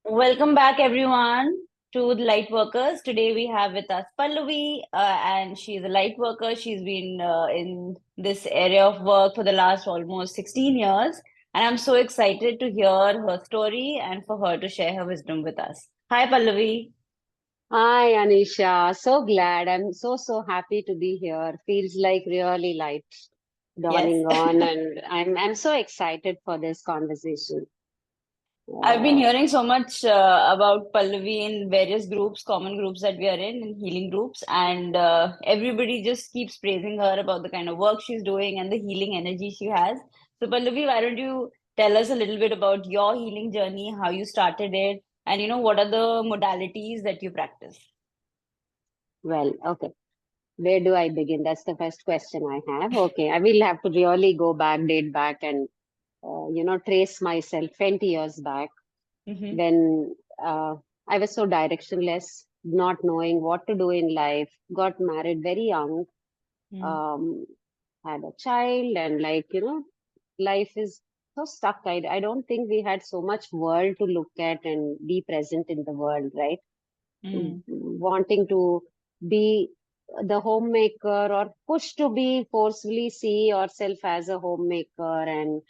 Welcome back, everyone, to the Lightworkers. Today we have with us Pallavi, and she's a light worker. She's been in this area of work for the last almost 16 years, and I'm so excited to hear her story and for her to share her wisdom with us. Hi, Pallavi. Hi, Anisha. So glad. I'm so happy to be here. Feels like really light Yes. dawning on, and I'm so excited for this conversation. I've been Uh, hearing so much about Pallavi in various groups, common groups that we are in healing groups, and everybody just keeps praising her about the kind of work she's doing and the healing energy she has. So, Pallavi, why don't you tell us a little bit about your healing journey, how you started it, and what are the modalities that you practice? well, okay. Where do I begin? That's the first question I have. Okay, I will have to really go back, date back, and trace myself 20 years back Mm-hmm. when I was so directionless, not knowing what to do in life. Got married very young. Um, had a child, and life is so stuck. I don't think we had so much world to look at and be present in the world, right? Mm-hmm. Wanting to be the homemaker or push to be forcefully see yourself as a homemaker and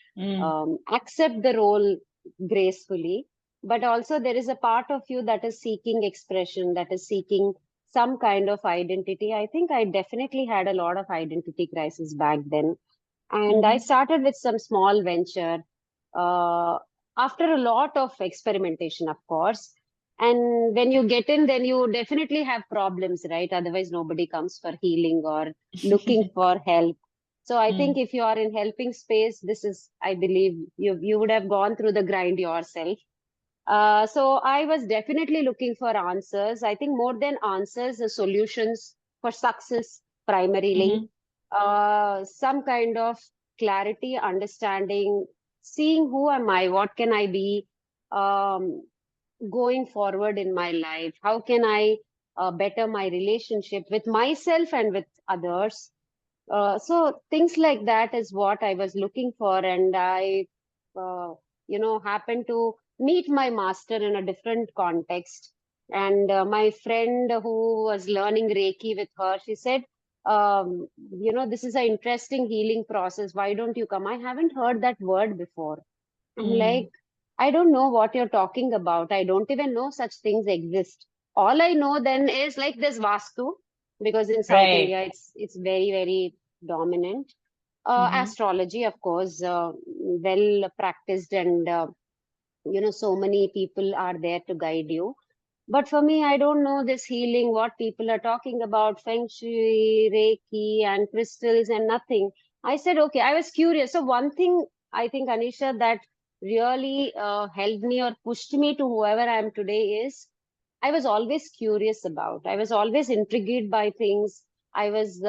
accept the role gracefully. But also, there is a part of you that is seeking expression, that is seeking some kind of identity. I think I definitely had a lot of identity crisis back then, and I Mm-hmm. started with some small venture uh, after a lot of experimentation, of course. And when you get in, then you definitely have problems, right? Otherwise, nobody comes for healing or looking for help. So I think if you are in helping space, this is, I believe, you would have gone through the grind yourself. So I was definitely looking for answers. I think more than answers, the solutions for success primarily. Mm-hmm. Some kind of clarity, understanding, seeing who am I, what can I be um, going forward in my life? How can I better my relationship with myself and with others? So things like that is what I was looking for, and uh, happened to meet my master in a different context. And my friend who was learning Reiki with her, she said, this is an interesting healing process. Why don't you come? I haven't heard that word before. I'm like, I don't know what you're talking about. I don't even know such things exist. All I know then is like this Vastu, because in South Right. India it's very dominant. Mm-hmm. Astrology, of course, well practiced, and so many people are there to guide you. But for me, I don't know this healing, what people are talking about, Feng Shui, Reiki, and crystals, and nothing. I said, okay, I was curious. So, one thing I think, Anisha, that really helped me or pushed me to whoever I am today is I was always curious about. I was always intrigued by things. I was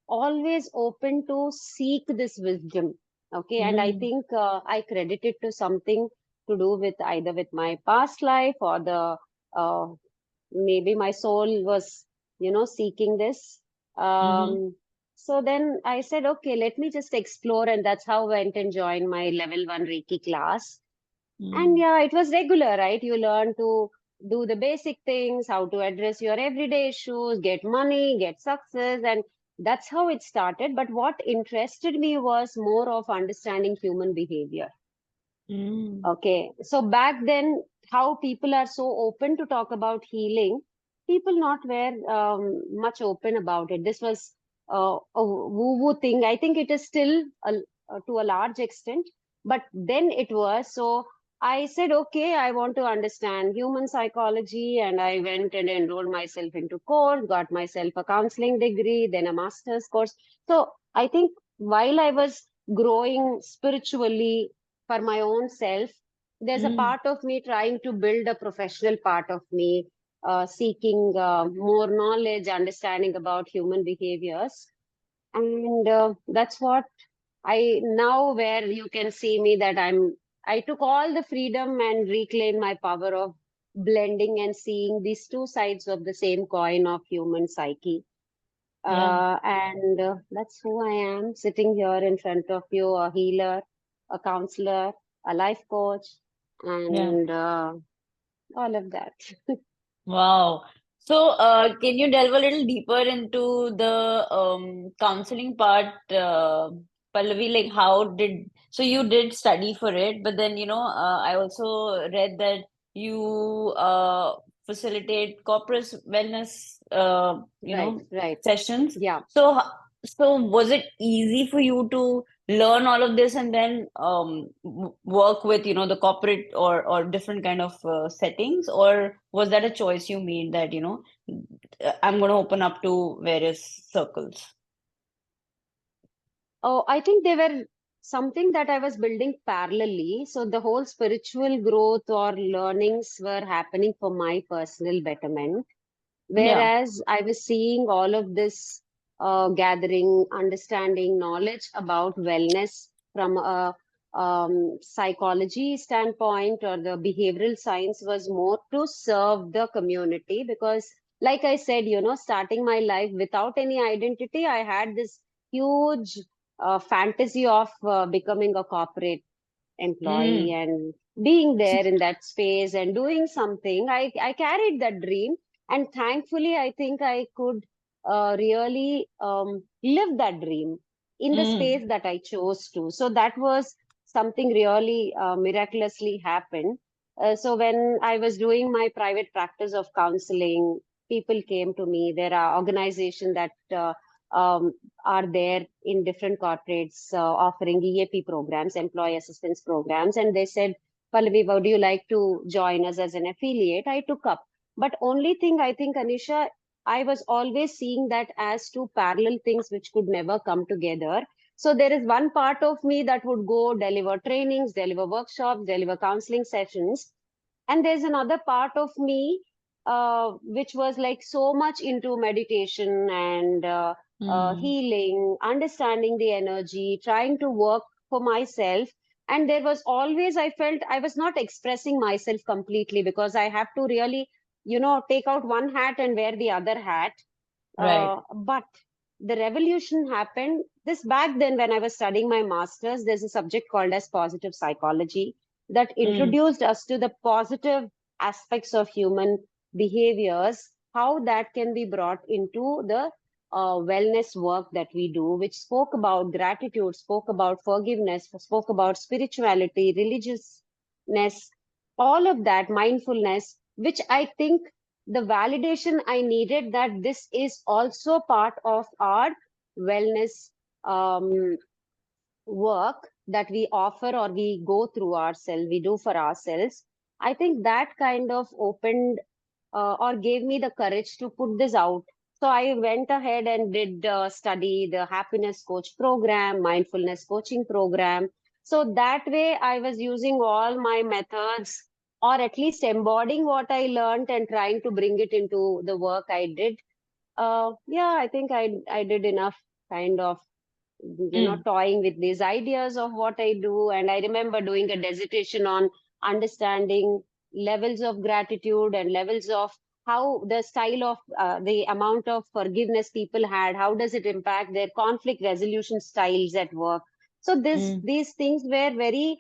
always open to seek this wisdom. Okay. And I Mm-hmm. think I credit it to something to do with either with my past life or the uh, maybe my soul was seeking this. Mm-hmm. So then I said, okay, let me just explore, and that's how I went and joined my level 1 Reiki class. And Mm-hmm. yeah, it was regular, right? You learn to do the basic things, how to address your everyday issues, get money, get success, and that's how it started. But what interested me was more of understanding human behavior. Okay, so back then, how people are so open to talk about healing, people not were much open about it. This was a woo-woo thing. I think it is still to a large extent, but then it was. So I said, okay, I want to understand human psychology, and I went and enrolled myself into course, got myself a counseling degree, then a master's course. So I think while I was growing spiritually for my own self, there's a Mm-hmm. part of me trying to build a professional part of me, seeking more knowledge, understanding about human behaviors. And that's what I now, where you can see me, that I took all the freedom and reclaimed my power of blending and seeing these two sides of the same coin of human psyche. Yeah. And that's who I am, sitting here in front of you, a healer, a counselor, a life coach, Yeah. and all of that. Wow. So, can you delve a little deeper into the counseling part, Pallavi? Like, how did so you did study for it, but then I also read that you facilitate corporate wellness, Right, right. sessions. Yeah. So, so was it easy for you to learn all of this and then work with the corporate or different kind of settings, or was that a choice you made that I'm going to open up to various circles? Oh, I think they were something that I was building parallelly. So the whole spiritual growth or learnings were happening for my personal betterment. Yeah. Whereas I was seeing all of this gathering, understanding, knowledge about wellness from a psychology standpoint or the behavioral science was more to serve the community because, like I said, starting my life without any identity, I had this huge fantasy of becoming a corporate employee Mm, and being there in that space and doing something. I carried that dream, and thankfully I think I could really live that dream in the mm, space that I chose to. So that was something really miraculously happened. So when I was doing my private practice of counseling, people came to me. There are organizations that um, are there in different corporates offering EAP programs, employee assistance programs, and they said, Pallavi, would you like to join us as an affiliate? I took up. But only thing I think, Anisha, I was always seeing that as two parallel things which could never come together. So there is one part of me that would go deliver trainings, deliver workshops, deliver counseling sessions, and there's another part of me which was like so much into meditation and mm, healing, understanding the energy, trying to work for myself. And there was always, I felt I was not expressing myself completely because I have to really, take out one hat and wear the other hat. right. But the revolution happened this back then when I was studying my master's. There's a subject called as positive psychology that Mm, introduced us to the positive aspects of human behaviors, how that can be brought into the wellness work that we do, which spoke about gratitude, spoke about forgiveness, spoke about spirituality, religiousness, all of that, mindfulness, which I think the validation I needed that this is also part of our wellness um, work that we offer or we go through ourselves, we do for ourselves. I think that kind of opened or gave me the courage to put this out. So I went ahead and did study the happiness coach program, mindfulness coaching program. So that way I was using all my methods or at least embodying what I learned and trying to bring it into the work I did. Yeah, I think I did enough kind of mm, toying with these ideas of what I do. And I remember doing a dissertation on understanding levels of gratitude and levels of how the style of the amount of forgiveness people had, how does it impact their conflict resolution styles at work. So mm, these things were very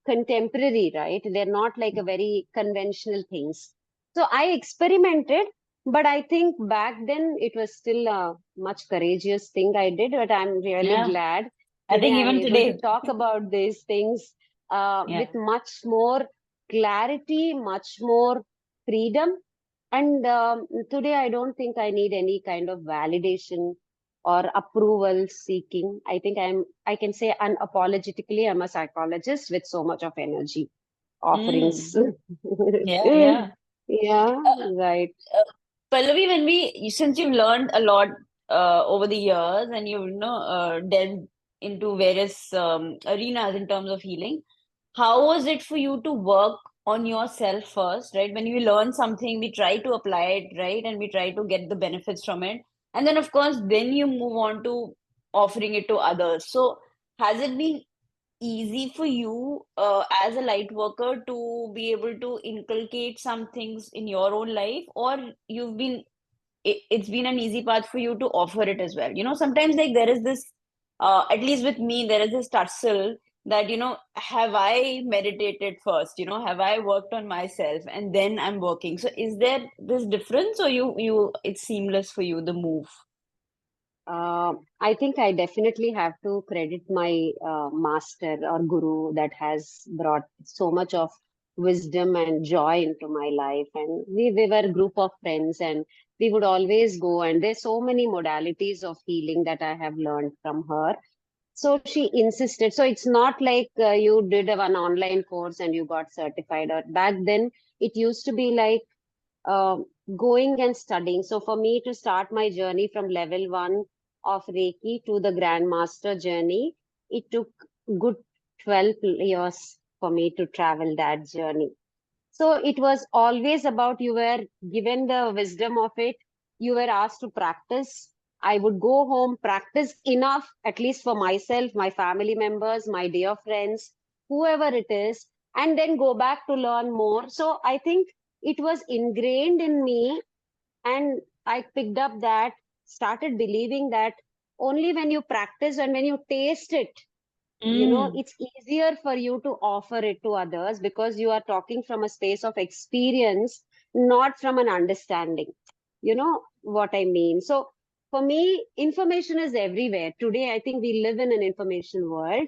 contemporary, right? They're not like a very conventional things. So I experimented, but I think back then it was still a much courageous thing I did, but I'm really yeah. glad I today think I'm even able to today. talk about these things with Yeah. much more clarity, much more freedom. And today I don't think I need any kind of validation or approval seeking. I can say unapologetically, I'm a psychologist with so much of energy Mm, offerings. yeah, yeah. Yeah, Uh, right. uh, Pallavi, since you've learned a lot over the years and you've delved into various arenas in terms of healing, how was it for you to work on yourself first, right? When we learn something, we try to apply it, right? And we try to get the benefits from it. And then, of course, then you move on to offering it to others. So, has it been easy for you as a light worker to be able to inculcate some things in your own life, or it's been an easy path for you to offer it as well? Sometimes like there is this at least with me there is this tussle that, have I meditated first? Have I worked on myself and then I'm working? So is there this difference, or it's seamless for you, the move? I think I definitely have to credit my master or guru that has brought so much of wisdom and joy into my life. And we were a group of friends, and we would always go. And there's so many modalities of healing that I have learned from her. So she insisted. So it's not like you did one online course and you got certified. Or back then, it used to be like uh, going and studying. So for me to start my journey from level 1 of Reiki to the Grand Master journey, it took good 12 years for me to travel that journey. So it was always about, you were given the wisdom of it, you were asked to practice. I would go home, practice enough, at least for myself, my family members, my dear friends, whoever it is, and then go back to learn more. So I think it was ingrained in me, and I picked up that, started believing that only when you practice and when you taste it, Mm, it's easier for you to offer it to others, because you are talking from a space of experience, not from an understanding. You know what I mean? So for me, information is everywhere today. I think we live in an information world.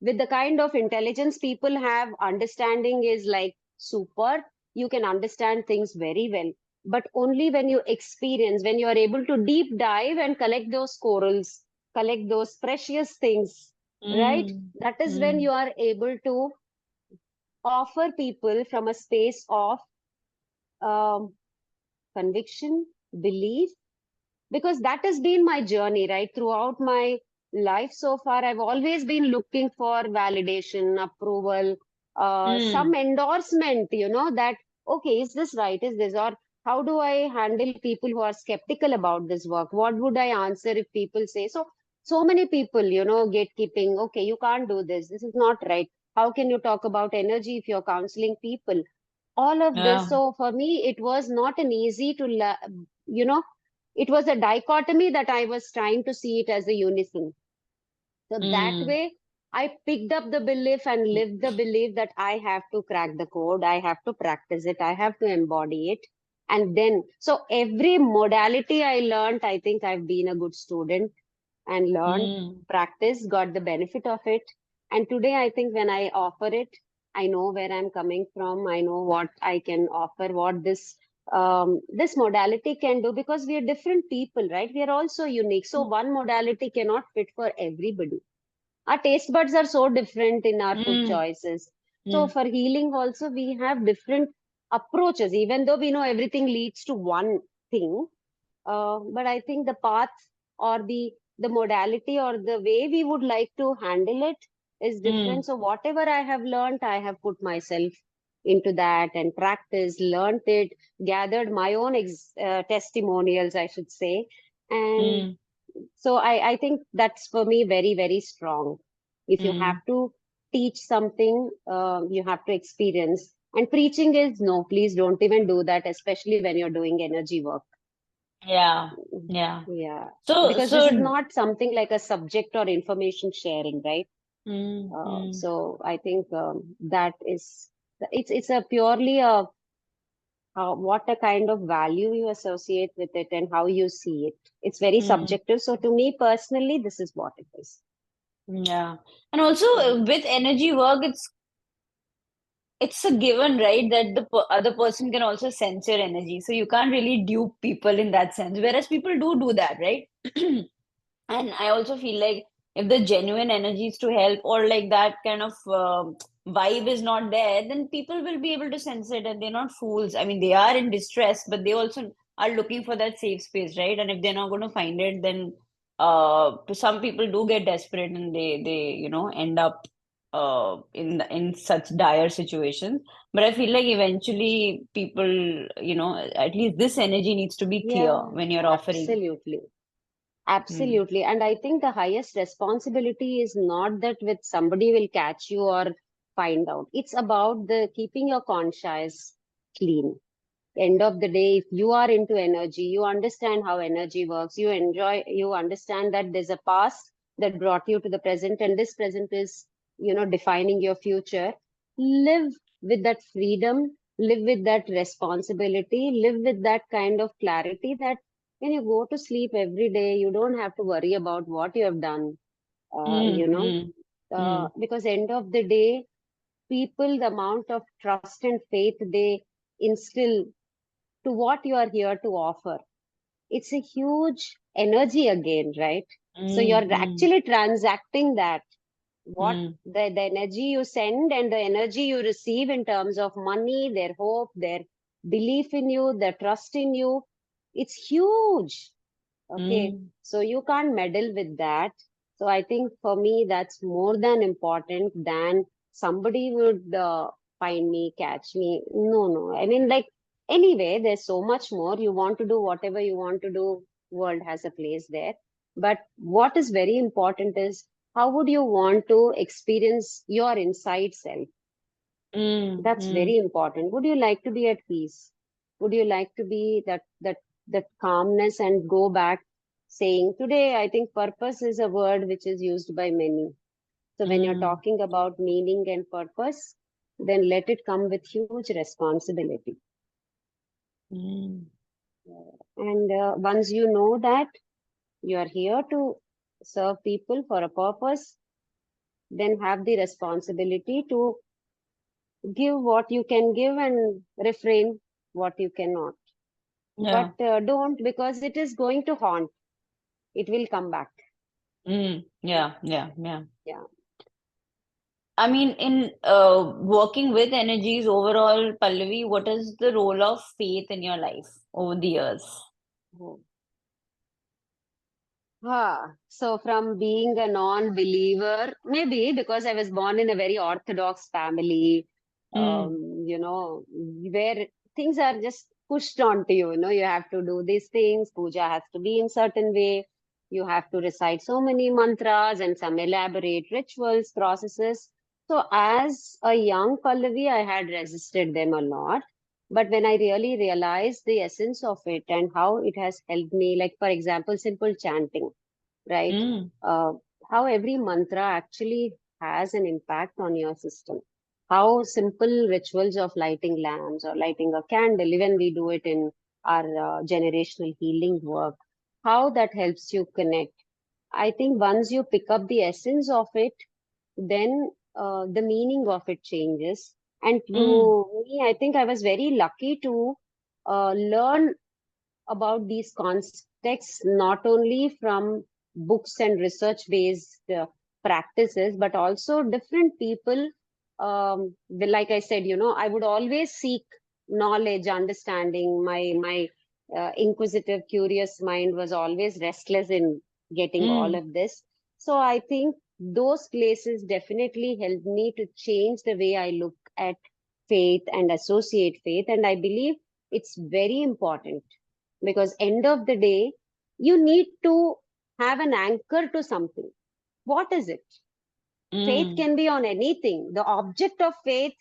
With the kind of intelligence people have, understanding is like super. You can understand things very well, but only when you experience, when you are able to deep dive and collect those corals, collect those precious things, right? mm, That is when mm, you are able to offer people from a space of um, conviction, belief, because that has been my journey, right? Throughout my life so far, I've always been looking for validation, approval, some mm, endorsement, that, okay, is this right? Is this, or how do I handle people who are skeptical about this work? What would I answer if people say so? So many people, gatekeeping, okay, you can't do this. This is not right. How can you talk about energy if you're counseling people? All of this. yeah. So for me, it was not an easy to, you know, it was a dichotomy that I was trying to see it as a unison. So that Mm, way, I picked up the belief and lived the belief that I have to crack the code, I have to practice it, I have to embody it. And then, so every modality I learned, I think I've been a good student and learned, mm, practiced, got the benefit of it. And today, I think when I offer it, I know where I'm coming from. I know what I can offer, what this modality can do, because we are different people, right? We are also unique. So one modality cannot fit for everybody. Our taste buds are so different in our food mm, choices. So mm, for healing also, we have different approaches, even though we know everything leads to one thing. But I think the path, or the modality, or the way we would like to handle it is mm, different. So whatever I have learned, I have put myself into that and practiced, learned it, gathered my own testimonials, I should say. And mm, so I think that's for me very, very strong. If you have mm. to teach something, you have to experience. And preaching is no, please don't even do that, especially when you're doing energy work. Yeah, yeah. Yeah, So, because this is so, not something like a subject or information sharing, right? mm, mm, So I think that is, it's a purely a what a kind of value you associate with it and how you see it. It's very mm, subjective. So to me personally, this is what it is. yeah. And also, Mm. with energy work, it's a given, right, that the other person can also sense your energy. So you can't really dupe people in that sense. Whereas people do that, right? And I also feel like if the genuine energy is to help, or like that kind of vibe is not there, then people will be able to sense it, and they're not fools. I mean, they are in distress, but they also are looking for that safe space, right? And if they're not going to find it, then some people do get desperate, and they end up in such dire situations. But I feel like eventually people, at least this energy needs to be clear Yeah, when you're offering. absolutely. Mm, Absolutely. And I think the highest responsibility is not that with somebody will catch you or find out. It's about the keeping your conscience clean. End of the day, if you are into energy, you understand how energy works, you understand that there's a past that brought you to the present, and this present is defining your future. Live with that freedom, live with that responsibility, live with that kind of clarity that when you go to sleep every day, you don't have to worry about what you have done, Mm, mm, mm, because end of the day, people, the amount of trust and faith they instill to what you are here to offer, it's a huge energy again, right? So mm, you're mm, actually transacting that, what mm, the energy you send and the energy you receive in terms of money, their hope, their belief in you, their trust in you, it's huge. Okay, mm, so you can't meddle with that. So I think for me, that's more than important than somebody would find me, catch me. No, no. I mean, like, anyway, there's so much more. You want to do whatever you want to do, world has a place there. But what is very important is how would you want to experience your inside self? mm, That's mm. very important. Would you like to be at peace? Would you like to be that calmness and go back saying today I think purpose is a word which is used by many. So when you're Mm, talking about meaning and purpose, then let it come with huge responsibility. mm. And once you know that you are here to serve people for a purpose, then have the responsibility to give what you can give and refrain what you cannot. But Yeah. don't, because it is going to haunt. It will come back. Yeah, yeah, yeah. Yeah. I mean, in working with energies overall, Pallavi, what is the role of faith in your life over the years? Oh. So from being a non-believer, maybe because I was born in a very orthodox family, Mm, where things are just pushed onto you. You have to do these things. Puja has to be in certain way. You have to recite so many mantras and some elaborate rituals, processes. So as a young Pallavi, I had resisted them a lot. But when I really realized the essence of it and how it has helped me, like for example, simple chanting, right? mm, Uh, how every mantra actually has an impact on your system. How simple rituals of lighting lamps or lighting a candle, even we do it in our generational healing work, how that helps you connect. I think once you pick up the essence of it, then the meaning of it changes. And mm, to me, I think I was very lucky to learn about these contexts not only from books and research based practices but also different people. Like I said, I would always seek knowledge, understanding. My inquisitive curious mind was always restless in getting all mm, of this. So I think those places definitely helped me to change the way I look at faith and associate faith, and I believe it's very important because end of the day you need to have an anchor to something. What is it? Faith mm. can be on anything. The object of faith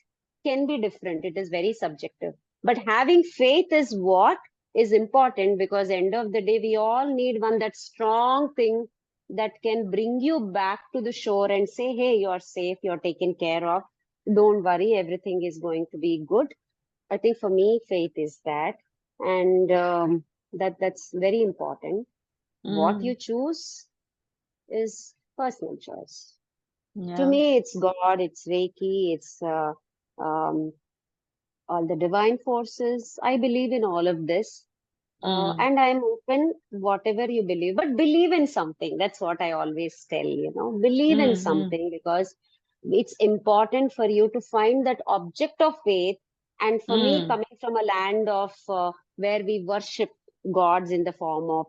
can be different. It is very subjective, but having faith is what is important, because end of the day we all need one that strong thing that can bring you back to the shore and say, hey, you're safe, you're taken care of, don't worry, everything is going to be good. I think for me, faith is that, and that's very important. What you Mm, choose is personal choice. To yeah. me, it's God, it's Reiki, it's um, all the divine forces. I believe in all of this. Mm, And I'm open whatever you believe, but believe in something. That's what I always tell, believe in mm, mm, something, because it's important for you to find that object of faith. And for me, mm. coming from a land of where we worship gods in the form of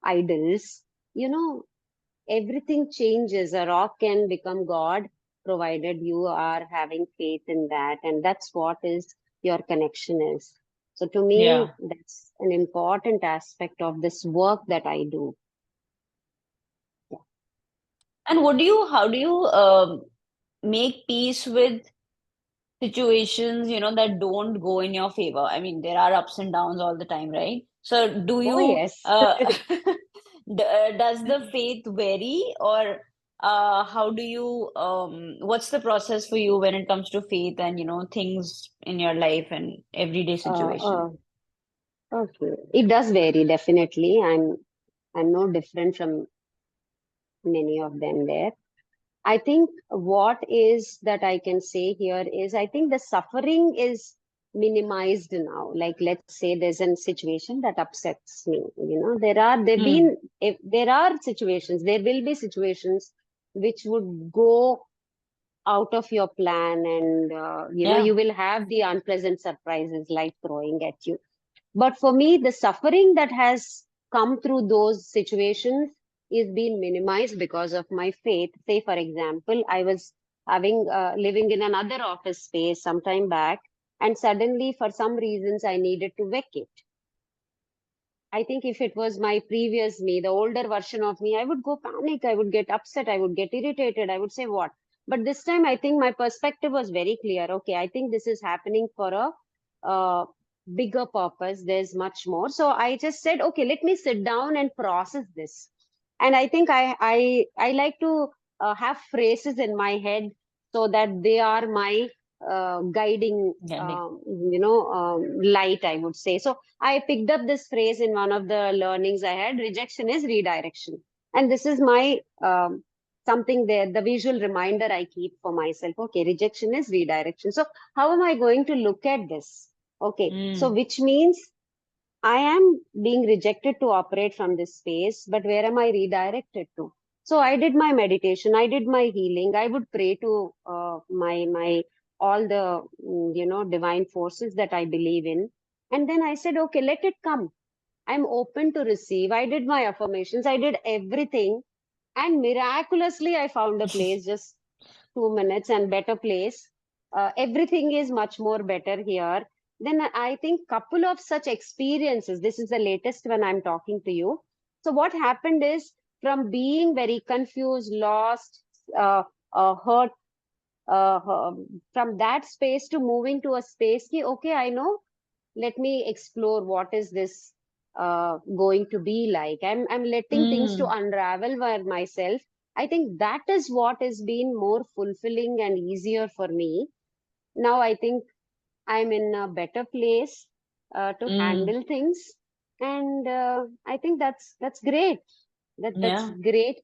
idols, you know, everything changes. A rock can become God provided you are having faith in that. And that's what is your connection is. So to me, Yeah. that's an important aspect of this work that I do. Yeah. And how do you make peace with situations, that don't go in your favor? I mean, there are ups and downs all the time, right? So do Oh, you yes. does the faith vary, or how do you what's the process for you when it comes to faith and things in your life and everyday Uh, situation? uh, okay. It does vary, definitely. I'm no different from many of them there. I think what is that I can say here is I think the suffering is minimized now. Like, let's say there's a situation that upsets me. Hmm. If there are situations, there will be situations which would go out of your plan, and Yeah. you will have the unpleasant surprises life throwing at you. But for me, the suffering that has come through those situations is being minimized because of my faith. Say, for example, I was having living in another office space some time back, and suddenly, for some reasons, I needed to vacate. I think if it was my previous me, the older version of me, I would go panic, I would get upset, I would get irritated, I would say what. But this time, I think my perspective was very clear. Okay, I think this is happening for a bigger purpose. There's much more. So I just said, okay, let me sit down and process this. And I think I like to have phrases in my head so that they are my guiding, Yeah, like, light, I would say. So I picked up this phrase in one of the learnings I had. Rejection is redirection. And this is my something there, the visual reminder I keep for myself. Okay, rejection is redirection. So how am I going to look at this? Okay, so mm, which means I am being rejected to operate from this space, but where am I redirected to? So I did my meditation, I did my healing, I would pray to my all the divine forces that I believe in, and then I said, okay, let it come. I'm open to receive. I did my affirmations, I did everything, and miraculously I found a place just 2 minutes and better place. Everything is much more better here. Then I think couple of such experiences. This is the latest when I'm talking to you. So what happened is, from being very confused, lost, uh, hurt, from that space to moving to a space ki, okay, I know, let me explore what is this going to be like. I'm letting things to mm, unravel by myself. I think that is what has been more fulfilling and easier for me. Now I think I'm in a better place to mm, handle things, and I think that's great. That's yeah. great.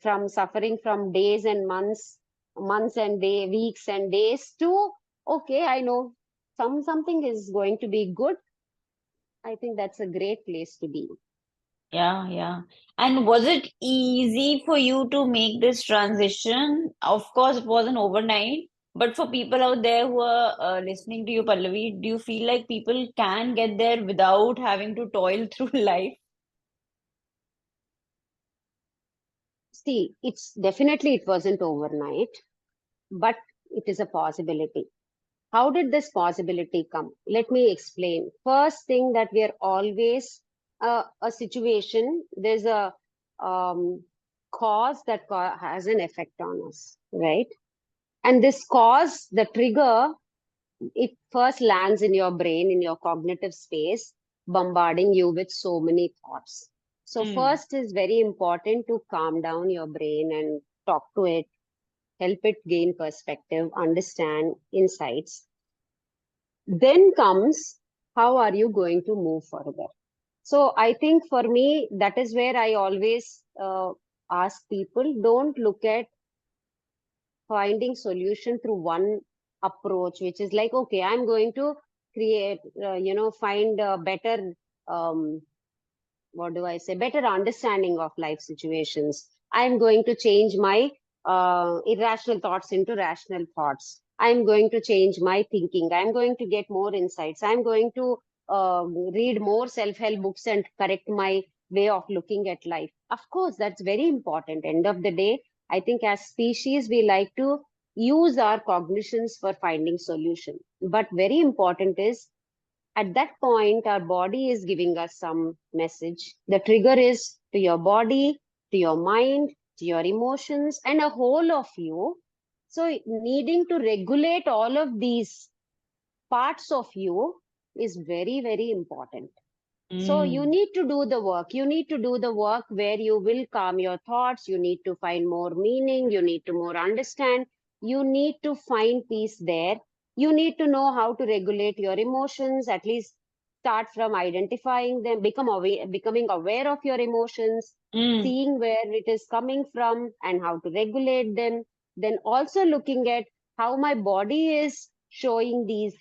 From suffering from days and months and weeks and days to, okay, I know something is going to be good. I think that's a great place to be. Yeah, yeah. And was it easy for you to make this transition? Of course, it wasn't overnight, but for people out there who are listening to you, Pallavi, do you feel like people can get there without having to toil through life? See, it's definitely it wasn't overnight, but it is a possibility. How did this possibility come? Let me explain. First thing, that we are always a situation, there's a um, cause that has an effect on us, right? And this cause, the trigger, it first lands in your brain, in your cognitive space, bombarding you with so many thoughts. So, Mm, first is very important to calm down your brain and talk to it, help it gain perspective, understand insights. Then comes, how are you going to move further? So, I think for me, that is where I always ask people, don't look at finding solution through one approach, which is like, okay, I'm going to create, find a better, um, what do I say, better understanding of life situations. I'm going to change my irrational thoughts into rational thoughts. I'm going to change my thinking. I'm going to get more insights. I'm going to read more self-help books and correct my way of looking at life. Of course, that's very important. End of the day, I think as species, we like to use our cognitions for finding solution. But very important is, at that point, our body is giving us some message. The trigger is to your body, to your mind, to your emotions, and a whole of you. So, needing to regulate all of these parts of you is very, very important. So you Mm. need to do the work. You need to do the work where you will calm your thoughts. You need to find more meaning. You need to more understand. You need to find peace there. You need to know how to regulate your emotions, at least start from identifying them, becoming aware of your emotions, Mm. seeing where it is coming from and how to regulate them. Then also looking at how my body is showing these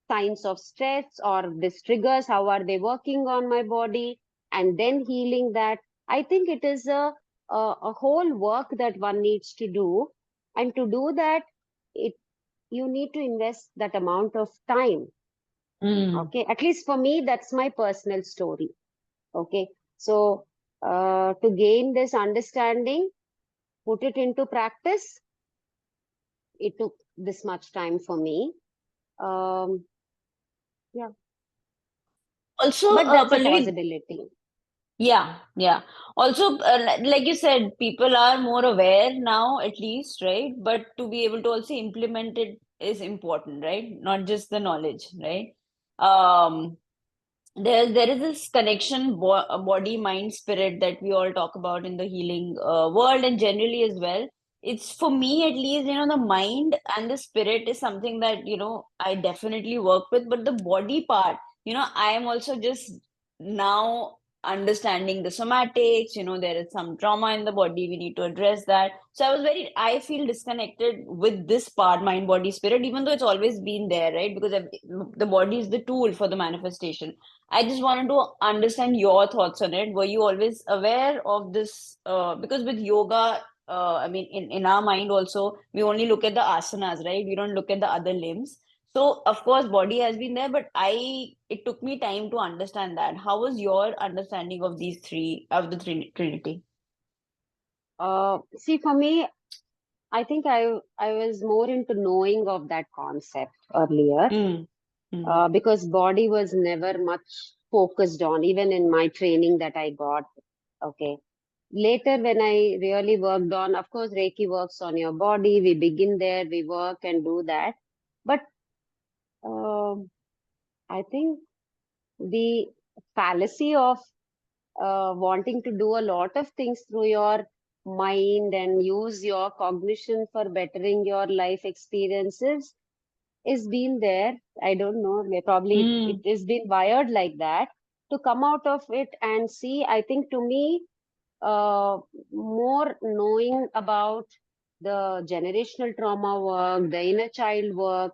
signs of stress or these triggers, how are they working on my body, and then healing that. I think it is a whole work that one needs to do. And to do that, it you need to invest that amount of time. Mm. Okay, at least for me, that's my personal story. Okay, so to gain this understanding, put it into practice, it took this much time for me. um, yeah, Also, but that's a Pallavi, possibility. yeah, yeah. Also, like you said, people are more aware now, at least, right? But to be able to also implement it is important, right? Not just the knowledge, right? Um, there is this connection, body, mind, spirit that we all talk about in the healing world and generally as well. It's for me at least, the mind and the spirit is something that, I definitely work with, but the body part, I am also just now understanding the somatics, there is some trauma in the body, we need to address that. So I feel disconnected with this part, mind, body, spirit, even though it's always been there, right? Because the body is the tool for the manifestation. I just wanted to understand your thoughts on it. Were you always aware of this? Because with yoga, I mean, in our mind also, we only look at the asanas, right? We don't look at the other limbs. So, of course, body has been there, but it took me time to understand that. How was your understanding of these three, of the Trinity? See, for me, I think I was more into knowing of that concept earlier, Mm, mm, because body was never much focused on, even in my training that I got. Okay. Later, when I really worked on, of course, Reiki works on your body. We begin there, we work and do that. But um I think the fallacy of wanting to do a lot of things through your mind and use your cognition for bettering your life experiences is been there. I don't know. Probably mm, it is been wired like that. To come out of it and see, I think to me, uh, more knowing about the generational trauma work, the inner child work,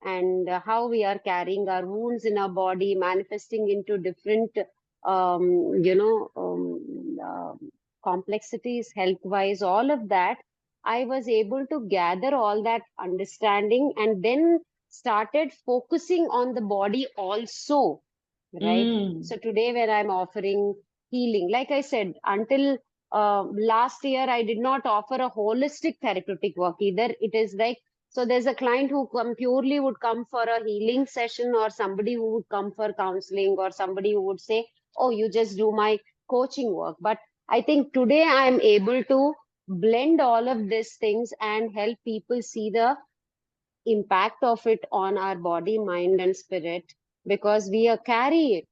and how we are carrying our wounds in our body, manifesting into different, um, you know, complexities, health wise, all of that. I was able to gather all that understanding and then started focusing on the body also, right? mm. So today, when I'm offering healing, like I said, until last year, I did not offer a holistic therapeutic work either. It is like, so there's a client who purely would come for a healing session, or somebody who would come for counseling, or somebody who would say, oh, you just do my coaching work. But I think today I'm able to blend all of these things and help people see the impact of it on our body, mind, and spirit, because we carry it.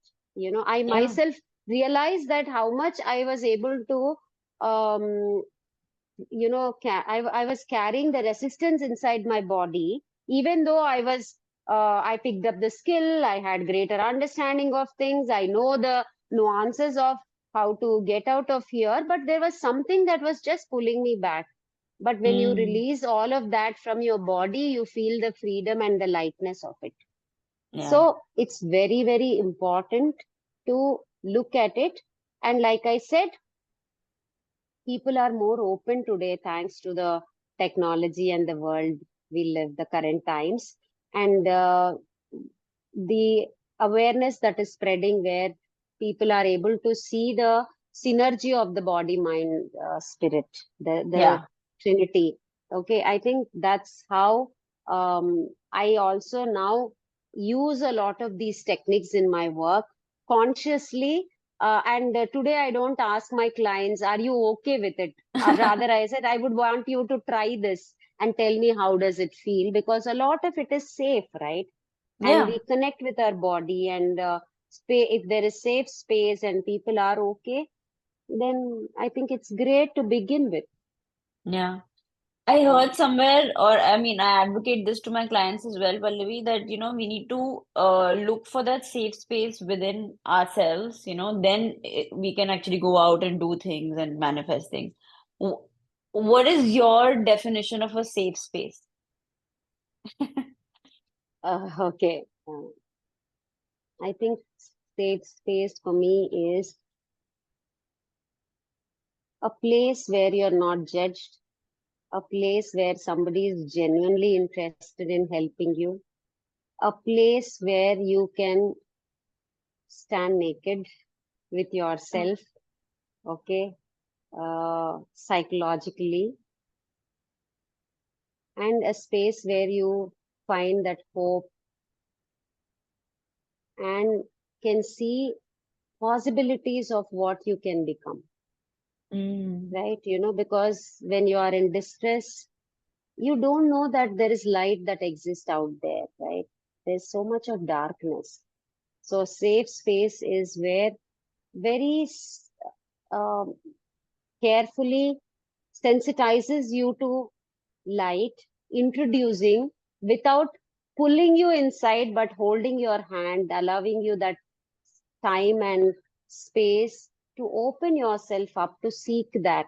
I Yeah. myself realized that how much I was able to, um, I was carrying the resistance inside my body, even though I picked up the skill, I had greater understanding of things, I know the nuances of how to get out of here, but there was something that was just pulling me back. But when you Mm, release all of that from your body, you feel the freedom and the lightness of it. yeah. So it's very, very important to look at it. And like I said, people are more open today thanks to the technology and the world we live, the current times. And the awareness that is spreading, where people are able to see the synergy of the body, mind, spirit, the Yeah. Trinity. Okay, I think that's how I also now use a lot of these techniques in my work consciously. And today I don't ask my clients, are you okay with it? Rather, I said, I would want you to try this and tell me how does it feel, because a lot of it is safe, right? And Yeah. we connect with our body and if there is safe space and people are okay, then I think it's great to begin with. Yeah. I heard somewhere, or I mean, I advocate this to my clients as well, Pallavi, that we need to look for that safe space within ourselves, then we can actually go out and do things and manifest things. Wh- What is your definition of a safe space? Okay. I think safe space for me is a place where you're not judged, a place where somebody is genuinely interested in helping you, a place where you can stand naked with yourself, okay, psychologically, and a space where you find that hope and can see possibilities of what you can become, Mm, right? Because when you are in distress, you don't know that there is light that exists out there, right? There's so much of darkness. So safe space is where very um, carefully sensitizes you to light, introducing without pulling you inside, but holding your hand, allowing you that time and space to open yourself up to seek that.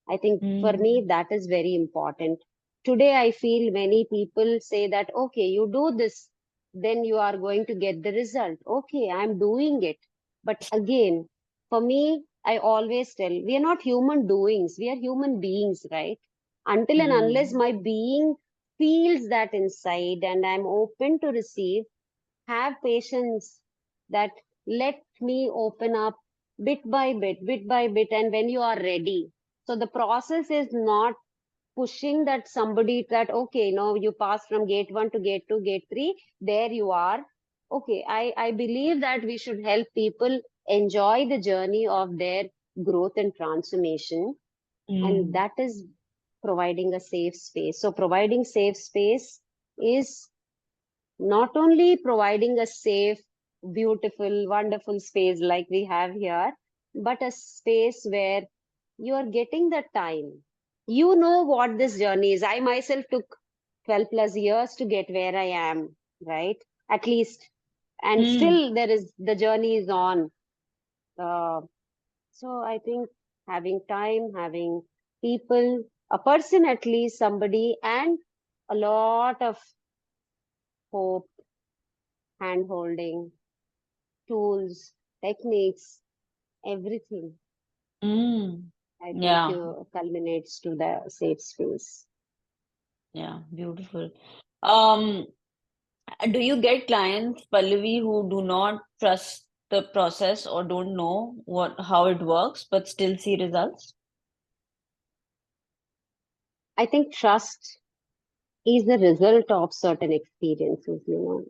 I think for me, mm, that is very important. Today, I feel many people say that, okay, you do this, then you are going to get the result. Okay, I'm doing it. But again, for me, I always tell, we are not human doings, we are human beings, right? Until and unless mm, my being feels that inside and I'm open to receive, have patience, that let me open up bit by bit, and when you are ready. So the process is not pushing that somebody that, okay, you pass from gate 1 to gate 2, gate 3, there you are. Okay, I believe that we should help people enjoy the journey of their growth and transformation, and mm, that is providing a safe space. So providing safe space is not only providing a safe, beautiful, wonderful space like we have here, but a space where you are getting the time. You know what this journey is. I myself took 12 plus years to get where I am, right? At least. And mm, still, the journey is on. Uh, so I think having time, having people, a person at least, somebody, and a lot of hope, hand holding, tools, techniques, everything, mm. I think Yeah, culminates to the safe space. yeah, beautiful. Um, do you get clients, Pallavi, who do not trust the process or don't know how it works, but still see results? I think trust is the result of certain experiences,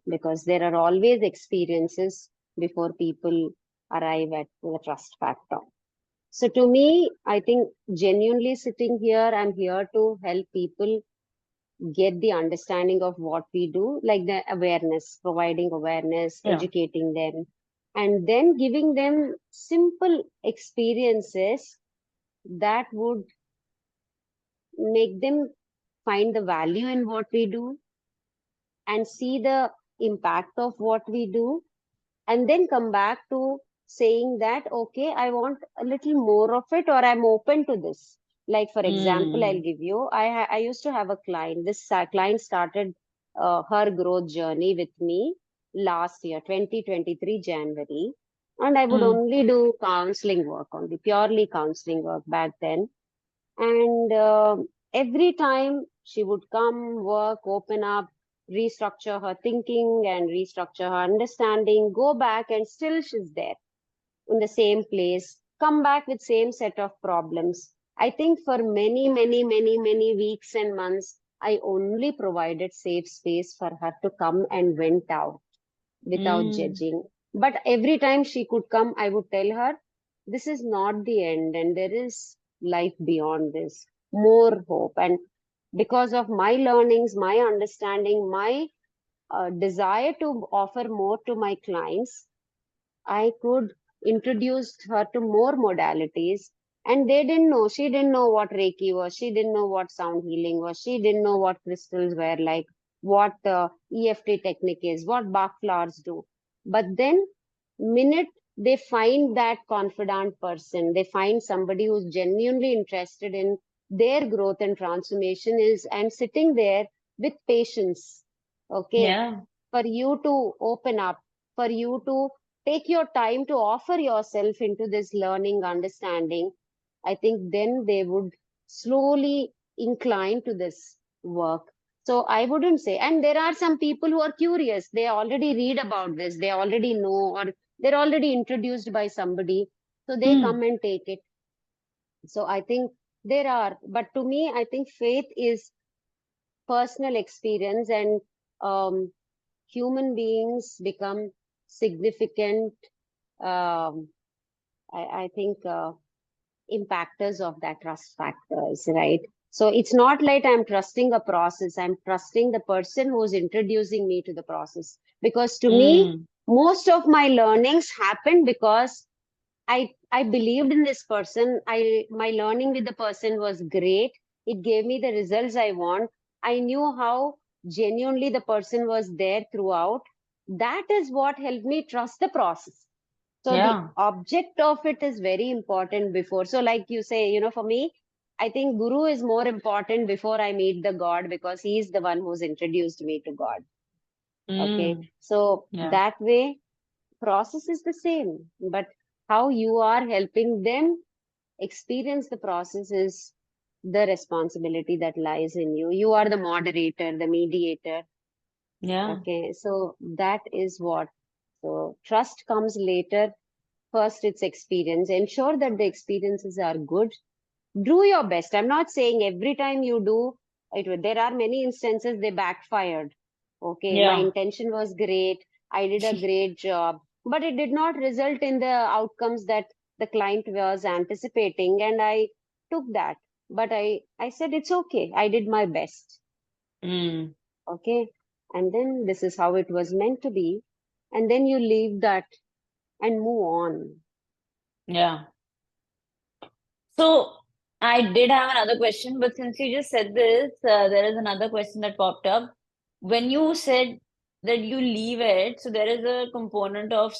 because there are always experiences before people arrive at the trust factor. So to me, I think genuinely sitting here, I'm here to help people get the understanding of what we do, like the awareness, providing awareness, Yeah. educating them, and then giving them simple experiences that would make them find the value in what we do and see the impact of what we do, and then come back to saying that, okay, I want a little more of it, or I'm open to this. Like for example, I'll Mm, give you, I used to have a client. This client started her growth journey with me last year, 2023 January, and I would mm, only do counseling work, only purely counseling work back then. And every time she would come, work, open up, restructure her thinking and restructure her understanding, go back, and still she's there in the same place, come back with same set of problems. I think for many, many, many, many weeks and months, I only provided safe space for her to come and went out without mm, judging. But every time she could come, I would tell her, this is not the end, and there is life beyond this, more hope. And because of my learnings, my understanding, my desire to offer more to my clients, I could introduce her to more modalities. And they didn't know. She didn't know what Reiki was. She didn't know what sound healing was. She didn't know what crystals were like, what EFT technique is, what Bach flowers do. But then, minute they find that confidant person, they find somebody who's genuinely interested in their growth and transformation is and sitting there with patience. Okay, Yeah. for you to open up, for you to take your time to offer yourself into this learning, understanding, I think then they would slowly incline to this work. So I wouldn't say, and there are some people who are curious, they already read about this, they already know, or they're already introduced by somebody, so they Hmm. come and take it. So I think there are, but to me, I think faith is personal experience, and um, human beings become significant, um, I think, impactors of that trust factors, right? So it's not like I'm trusting a process, I'm trusting the person who's introducing me to the process. Because to me, Hmm. most of my learnings happen because I believed in this person. My learning with the person was great. It gave me the results I want. I knew how genuinely the person was there throughout. That is what helped me trust the process. So the Yeah. object of it is very important before. So like you say, for me, I think Guru is more important before I meet the God, because he is the one who's introduced me to God. Okay. Hmm. So Yeah. that way, process is the same, but how you are helping them experience the process is the responsibility that lies in you. You are the moderator, the mediator. Yeah. Okay, so that is what. So trust comes later. First, it's experience. Ensure that the experiences are good. Do your best. I'm not saying every time you do it. There are many instances they backfired. Okay, my Yeah. intention was great. I did a great job, but it did not result in the outcomes that the client was anticipating, and I took that. But I said it's okay. I did my best. Hmm. Okay, and then this is how it was meant to be, and then you leave that and move on. Yeah. So I did have another question, but since you just said this, there is another question that popped up. When you said that you leave it, so there is a component of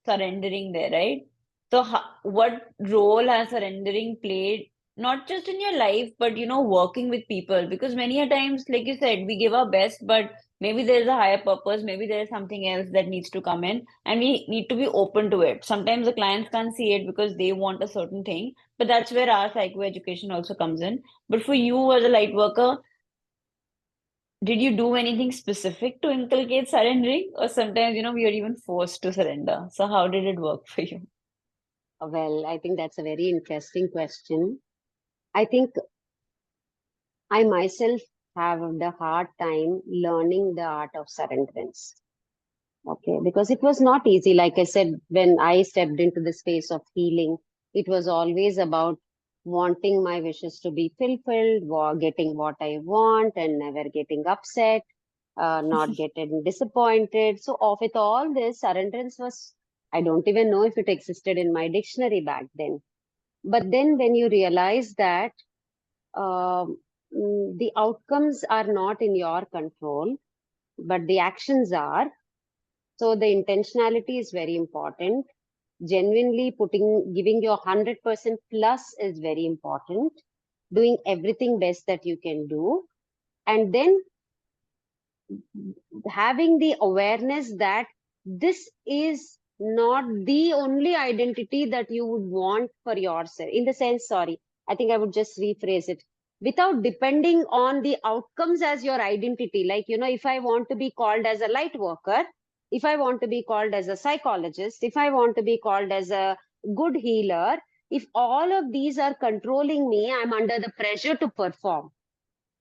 surrendering there, right? So what role has surrendering played, not just in your life, but working with people? Because many a times, like you said, we give our best, but maybe there's a higher purpose, maybe there is something else that needs to come in, and we need to be open to it. Sometimes the clients can't see it because they want a certain thing, but that's where our psychoeducation also comes in. But for you as a light worker, did you do anything specific to inculcate surrendering? Or sometimes, we are even forced to surrender. So how did it work for you? Well, I think that's a very interesting question. I think I myself have the hard time learning the art of surrenderance. Okay, because it was not easy. Like I said, when I stepped into the space of healing, it was always about wanting my wishes to be fulfilled, getting what I want, and never getting upset, not getting disappointed. So, off with all this, surrenderance was, I don't even know if it existed in my dictionary back then. But then, when you realize that the outcomes are not in your control, but the actions are. So the intentionality is very important. Genuinely giving your 100% plus is very important. Doing everything best that you can do. And then having the awareness that this is not the only identity that you would want for yourself. In the sense, sorry, I think I would just rephrase it. Without depending on the outcomes as your identity. Like, if I want to be called as a light worker, if I want to be called as a psychologist, if I want to be called as a good healer, if all of these are controlling me, I'm under the pressure to perform,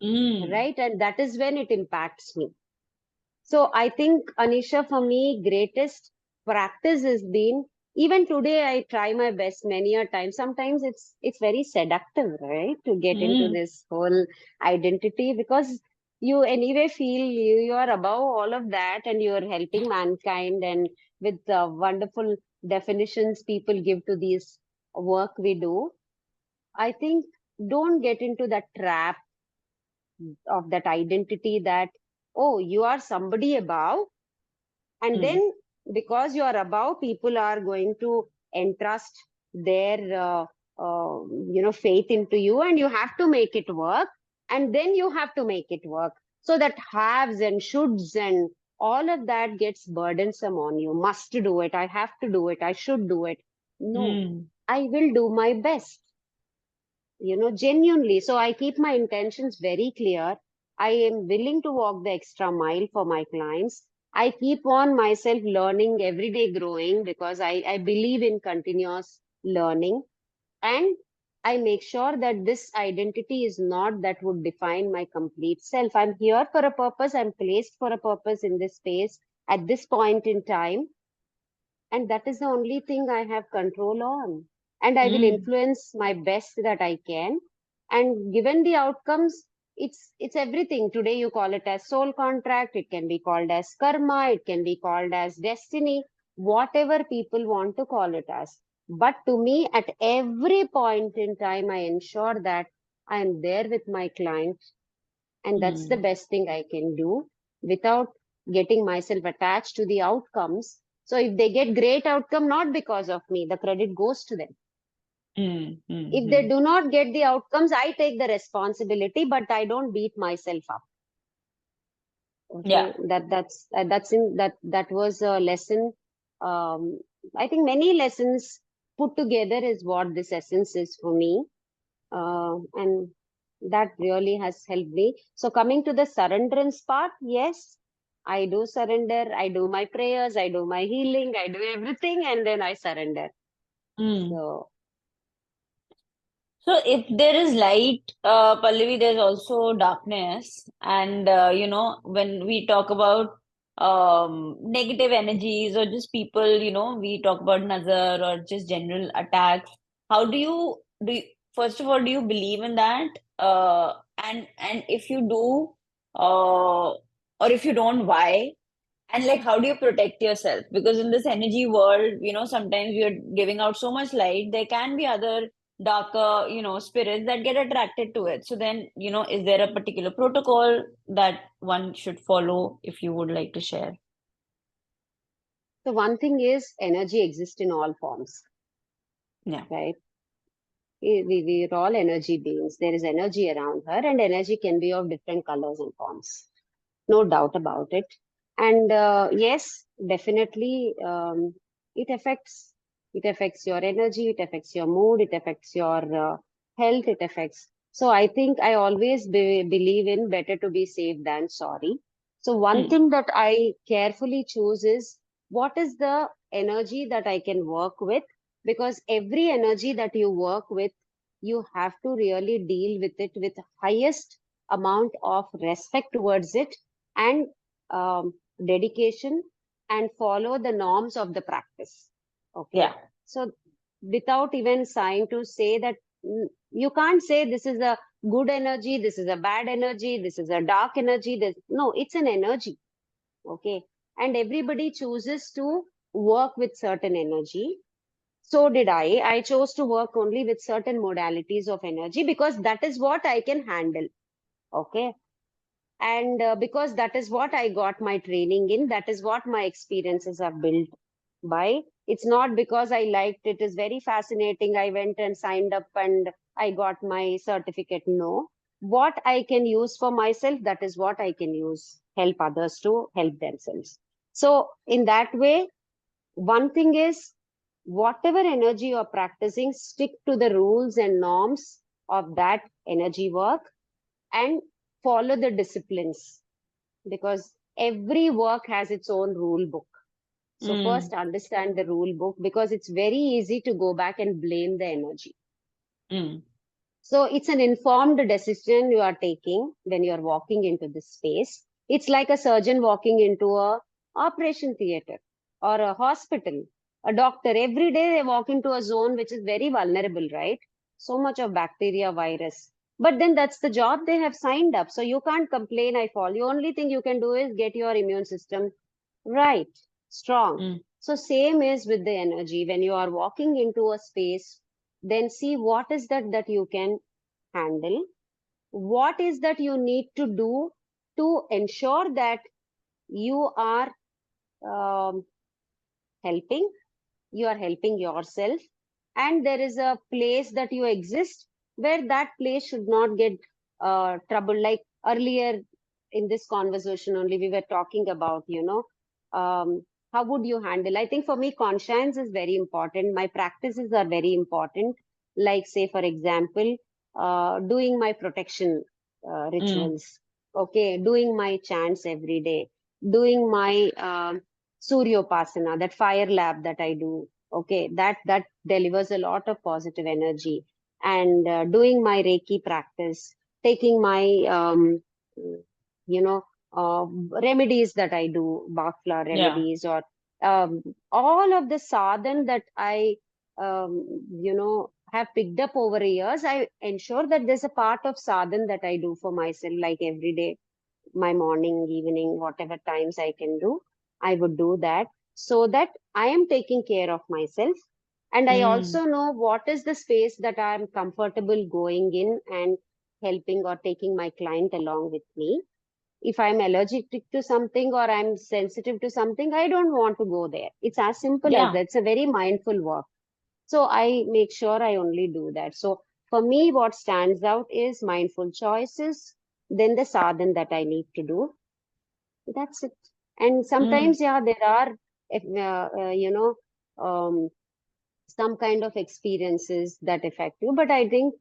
Mm. right? And that is when it impacts me. So I think, Anisha, for me, greatest practice has been, even today I try my best many a time. Sometimes it's very seductive, right? To get into Mm. this whole identity, because you anyway feel you are above all of that, and you are helping mankind, and with the wonderful definitions people give to this work we do. I think don't get into that trap of that identity that, oh, you are somebody above, and Mm. then because you are above, people are going to entrust their faith into you, and you have to make it work, and then you have to make it work. So that haves and shoulds and all of that gets burdensome on you. Must do it, I have to do it, I should do it. No, Mm. I will do my best, genuinely. So I keep my intentions very clear. I am willing to walk the extra mile for my clients. I keep on myself learning, every day growing, because I believe in continuous learning. And I make sure that this identity is not that would define my complete self. I'm here for a purpose. I'm placed for a purpose in this space at this point in time, and that is the only thing I have control on. And I will Mm. influence my best that I can. And given the outcomes, it's everything. Today you call it as soul contract, it can be called as karma, it can be called as destiny, whatever people want to call it as. But to me, at every point in time, I ensure that I am there with my client, and that's the Mm. best thing I can do without getting myself attached to the outcomes. So if they get great outcome, not because of me, the credit goes to them. Mm. If they Mm. do not get the outcomes, I take the responsibility, but I don't beat myself up. Yeah. Okay, that was a lesson. Um, I think many lessons put together is what this essence is for me. And that really has helped me. So coming to the surrenderance part, yes, I do surrender. I do my prayers, I do my healing, I do everything, and then I surrender. Mm. So So if there is light, Pallavi, there's also darkness. And when we talk about negative energies or just people, we talk about nazar or just general attacks. How first of all, do you believe in that? And if you do, or if you don't, why? And like, how do you protect yourself? Because in this energy world, sometimes we are giving out so much light. There can be other darker, spirits that get attracted to it. So then, is there a particular protocol that one should follow if you would like to share? the one thing is energy exists in all forms, Yeah. right? We're all energy beings. There is energy around her, and energy can be of different colors and forms. No doubt about it. And yes, definitely, it affects it affects your energy, it affects your mood, it affects your health, it affects. So I think I always believe in better to be safe than sorry. So one Mm. thing that I carefully choose is what is the energy that I can work with, because every energy that you work with, you have to really deal with it with highest amount of respect towards it, and um, dedication, and follow the norms of the practice. Okay. Yeah. So without even trying to say that, you can't say this is a good energy, this is a bad energy, this is a dark energy. No, it's an energy. Okay. And everybody chooses to work with certain energy. So did I. I chose to work only with certain modalities of energy because that is what I can handle. Okay. And because that is what I got my training in, that is what my experiences are built by. It's not because I liked it is very fascinating, I went and signed up and I got my certificate. No, what I can use for myself, that is what I can use, help others to help themselves. So in that way, one thing is, whatever energy you're practicing, stick to the rules and norms of that energy work, and follow the disciplines, because every work has its own rule book. So Mm. first understand the rule book, because it's very easy to go back and blame the energy. Mm. So it's an informed decision you are taking when you are walking into this space. It's like a surgeon walking into a operation theater or a hospital. A doctor, every day they walk into a zone which is very vulnerable, right? So much of bacteria, virus. But then that's the job they have signed up. So you can't complain, I fall. The only thing you can do is get your immune system right, strong. Mm. So same is with the energy. When you are walking into a space, then see what is that you can handle. What is that you need to do to ensure that you are um, helping, you are helping yourself, and there is a place that you exist where that place should not get trouble. Like earlier in this conversation only we were talking about, um, how would you handle. I think for me conscience is very important, my practices are very important. Like say for example, doing my protection Mm. rituals, okay, doing my chants every day, doing my Suryopasana, that fire lab that I do. Okay, that delivers a lot of positive energy. And doing my Reiki practice, taking my you know remedies that I do, Bach flower Yeah. remedies, or all of the sadhan that I have picked up over years. I ensure that there's a part of sadhan that I do for myself, like every day, my morning, evening, whatever times I can do, I would do that so that I am taking care of myself. And I Mm. also know what is the space that I'm comfortable going in and helping or taking my client along with me. If I'm allergic to something or I'm sensitive to something, I don't want to go there. It's as simple as Yeah. that. It's a very mindful work. So I make sure I only do that. So for me, what stands out is mindful choices, then the sadhan that I need to do. That's it. And Mm. sometimes, yeah, there are, um, some kind of experiences that affect you, but I think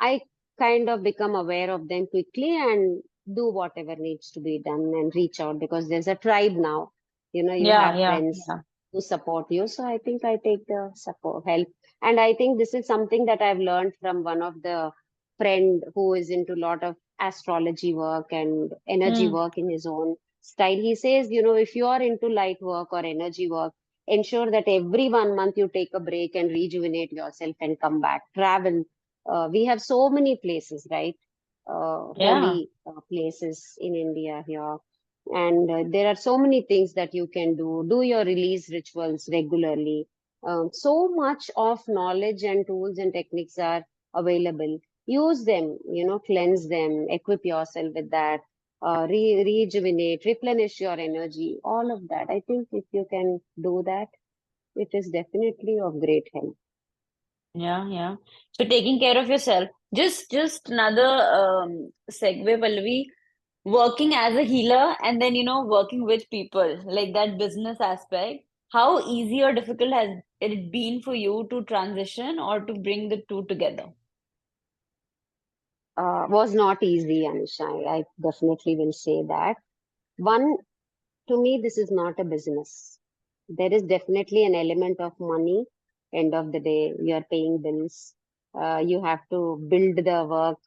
I kind of become aware of them quickly and do whatever needs to be done and reach out, because there's a tribe now. You Yeah. have Yeah. friends Yeah. who support you. So I think I take the support help. And I think this is something that I've learned from one of the friend who is into a lot of astrology work and energy Mm. work in his own style. He says, if you are into light work or energy work, ensure that every 1 month you take a break and rejuvenate yourself and come back. Travel. We have so many places, right? Yeah. Holy places in India here. And there are so many things that you can do. Do your release rituals regularly. So much of knowledge and tools and techniques are available. Use them, cleanse them, equip yourself with that, rejuvenate, replenish your energy, all of that. I think if you can do that, it is definitely of great help. Yeah. Yeah. So taking care of yourself. Just another segue, Pallavi. Working as a healer and then, working with people, like that business aspect. How easy or difficult has it been for you to transition or to bring the two together? Was not easy, Anisha. I definitely will say that. One, to me, this is not a business. There is definitely an element of money. End of the day, you are paying bills. You have to build the work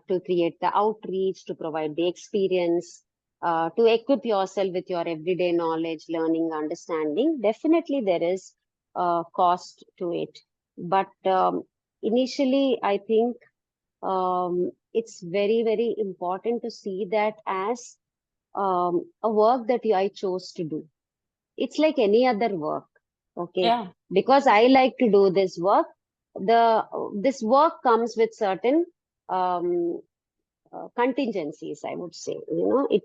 to create the outreach, to provide the experience, to equip yourself with your everyday knowledge, learning, understanding. Definitely, there is a cost to it. But initially, I think it's very, very important to see that as a work that I chose to do. It's like any other work, okay? Yeah. Because I like to do this work. This work comes with certain um, contingencies, I would say.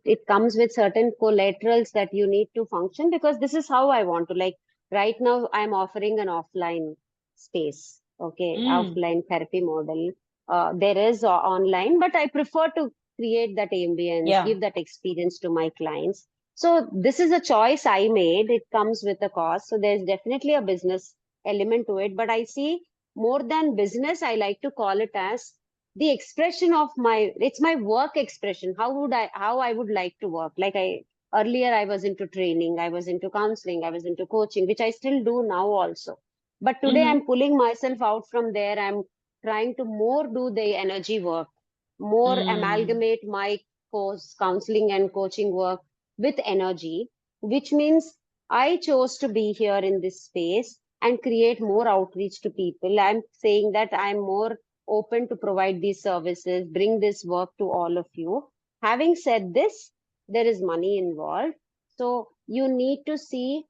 It comes with certain collaterals that you need to function, because this is how I want to. Like right now, I'm offering an offline space, okay, Mm. offline therapy model. There is online, but I prefer to create that ambience, Yeah. give that experience to my clients. So this is a choice I made. It comes with a cost. So there's definitely a business element to it. But I see more than business, I like to call it as the expression of my, it's my work expression. How I would like to work. Like I earlier, I was into training, I was into counseling, I was into coaching, which I still do now also. But today Mm-hmm. I'm pulling myself out from there. I'm trying to more do the energy work, more Mm. amalgamate my course counseling and coaching work with energy, which means I chose to be here in this space and create more outreach to people. I'm saying that I'm more open to provide these services, bring this work to all of you. Having said this, there is money involved. So you need to see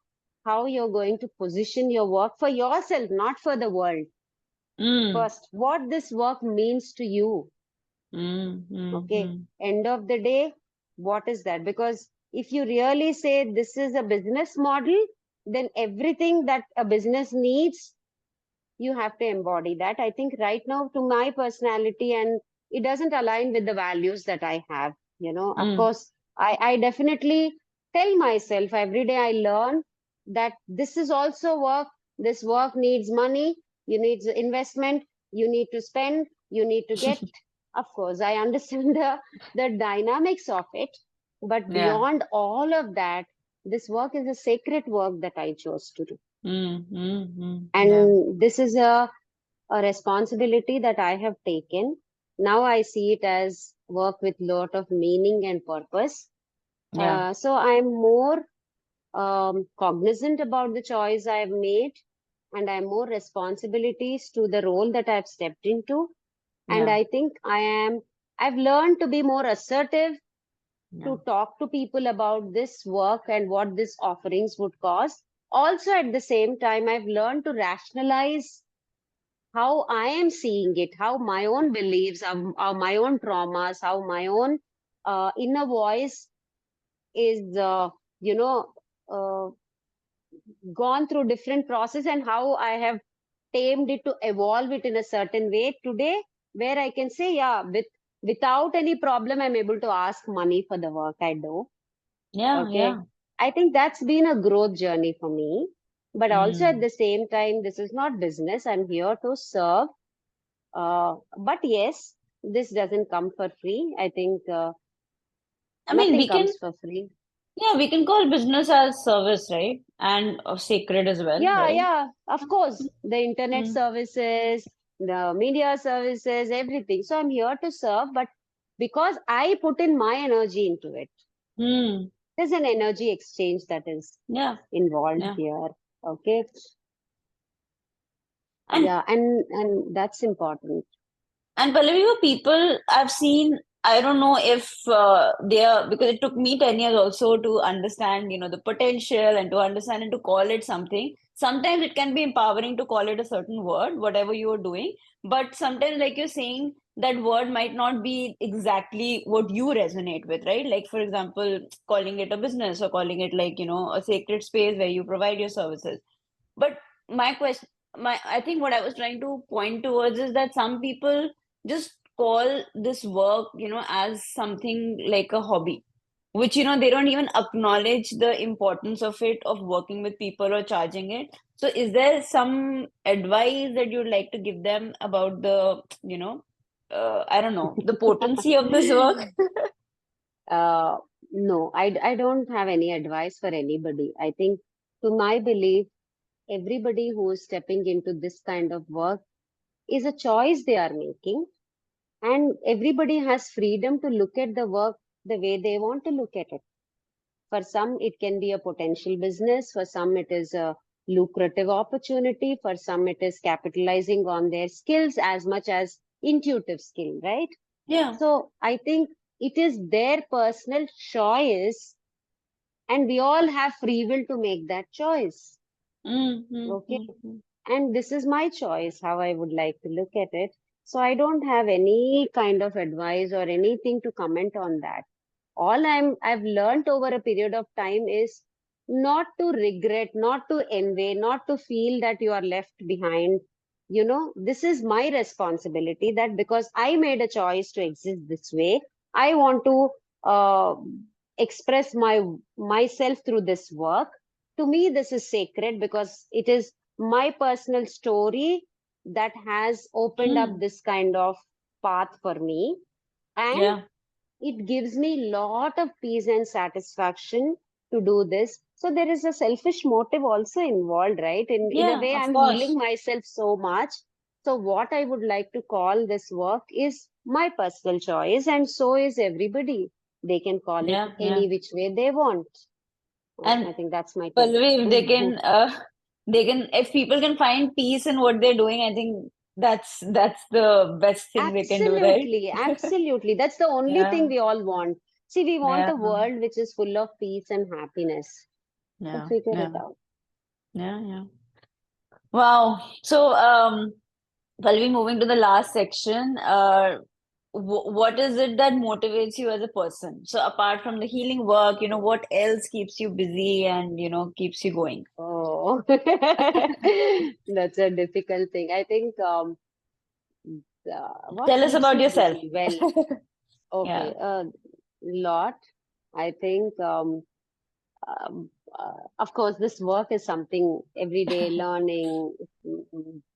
how you're going to position your work for yourself, not for the world. Mm, First, what this work means to you. Okay. mm. End of the day, what is that? Because if you really say this is a business model, then everything that a business needs, you have to embody that. I think right now, to my personality, and it doesn't align with the values that I have. Of Mm, course, I definitely tell myself every day I learn that this is also work. This work needs money, you need investment, you need to spend, you need to get. Of course, I understand the dynamics of it, but yeah. beyond all of that, this work is a sacred work that I chose to do. Yeah. And this is a responsibility that I have taken. Now I see it as work with lot of meaning and purpose. Yeah. So I'm more cognizant about the choice I've made, and I'm more responsibilities to the role that I've stepped into. And Yeah. I think I've learned to be more assertive, Yeah. to talk to people about this work and what these offerings would cost. Also, at the same time, I've learned to rationalize how I am seeing it, how my own beliefs, how my own traumas, how my own inner voice is, you know, uh, gone through different process, and how I have tamed it to evolve it in a certain way today, where I can say, yeah, without any problem, I'm able to ask money for the work I do. Yeah. Okay. Yeah. I think that's been a growth journey for me. But also at Mm. the same time, this is not business. I'm here to serve. But yes, this doesn't come for free. I think I mean, nothing we can, comes for free. yeah, we can call business as service, right? And sacred as well, Yeah, right? yeah, of course. The internet Mm. services, the media services, everything. So I'm here to serve, but because I put in my energy into it, Mm. there's an energy exchange that is Yeah. involved Yeah. here. Okay. And Yeah, and that's important. Pallavi, were people I've seen, I don't know if they are, because it took me 10 years also to understand, the potential and to understand and to call it something. Sometimes it can be empowering to call it a certain word, whatever you are doing. But sometimes, like you're saying, that word might not be exactly what you resonate with, right? Like, for example, calling it a business or calling it like, a sacred space where you provide your services. But my question, I think what I was trying to point towards is that some people just call this work, as something like a hobby, which, they don't even acknowledge the importance of it, of working with people or charging it. So, is there some advice that you'd like to give them about the, I don't know, the potency of this work? Uh, no, I don't have any advice for anybody. I think, to my belief, everybody who is stepping into this kind of work is a choice they are making, and everybody has freedom to look at the work the way they want to look at it. For some, it can be a potential business. For some, it is a lucrative opportunity. For some, it is capitalizing on their skills as much as intuitive skill, right? Yeah. So I think it is their personal choice, and we all have free will to make that choice. Okay. Mm. And this is my choice, how I would like to look at it. So I don't have any kind of advice or anything to comment on that. All I've learned over a period of time is not to regret, not to envy, not to feel that you are left behind. This is my responsibility, that because I made a choice to exist this way, I want to express myself through this work. To me, this is sacred because it is my personal story that has opened up Mm. this kind of path for me. And Yeah. it gives me lot of peace and satisfaction to do this. So there is a selfish motive also involved, right? In a Yeah, way, of I'm healing course. myself so much. So what I would like to call this work is my personal choice, and so is everybody. They can call it Yeah. Yeah. any which way they want. And I think that's my take. Pallavi, if they can, if people can find peace in what they're doing, I think that's the best thing we can do, right? Absolutely, absolutely. That's the only thing Yeah, we all want. See, we want yeah, a world which is full of peace and happiness. So yeah, figure it yeah, out. yeah, yeah. Wow. So, while we moving to the last section, what is it that motivates you as a person? So, apart from the healing work, what else keeps you busy and, keeps you going? Oh, that's a difficult thing. I think what Tell us keeps about me yourself. busy? Well, Yeah. okay, a lot. I think of course, this work is something every day learning,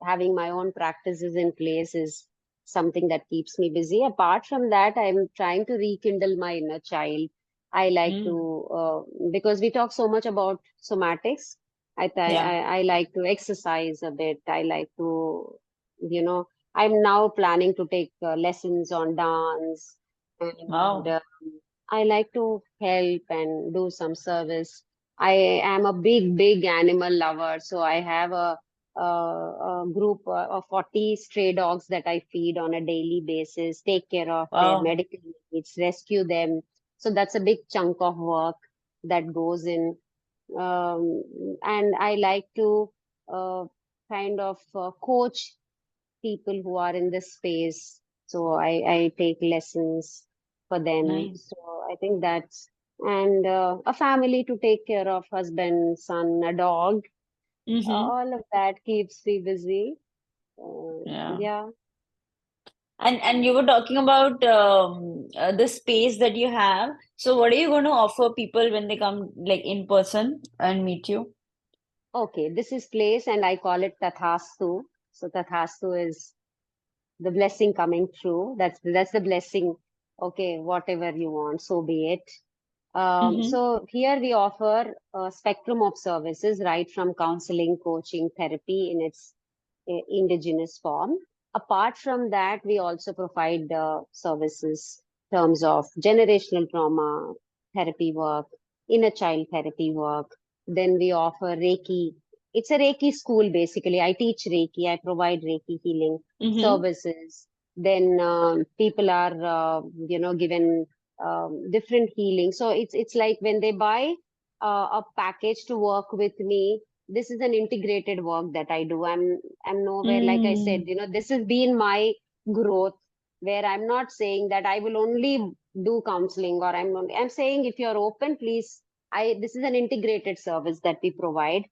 having my own practices in place is something that keeps me busy. Apart from that, I'm trying to rekindle my inner child. I like Mm, to, because we talk so much about somatics, yeah. I like to exercise a bit. I like to, you know, I'm now planning to take lessons on dance and Wow. I like to help and do some service. I am a big animal lover, so I have a group of 40 stray dogs that I feed on a daily basis, take care of their Wow. medical needs, rescue them. So that's a big chunk of work that goes in. Um, and I like to kind of coach people who are in this space. So I take lessons for them. Nice. So I think that's, and a family to take care of, husband, son, a dog. Mm-hmm. All of that keeps me busy. Yeah. Yeah. And you were talking about the space that you have. So what are you going to offer people when they come like in person and meet you? Okay, this is place and I call it Tathastu. So Tathastu is the blessing coming true. That's the blessing. Okay, whatever you want, so be it. Mm-hmm. So here we offer a spectrum of services, right from counseling, coaching, therapy in its indigenous form. Apart from that, we also provide services in terms of generational trauma therapy work, inner child therapy work. Then we offer Reiki. It's a Reiki school basically. I teach Reiki. I provide Reiki healing Mm-hmm. services. Then people are, given different healing. So it's like when they buy a package to work with me, this is an integrated work that I do. I'm nowhere, like I said, Mm. this has been my growth where I'm not saying that I will only do counseling or I'm saying if you're open, please, this is an integrated service that we provide.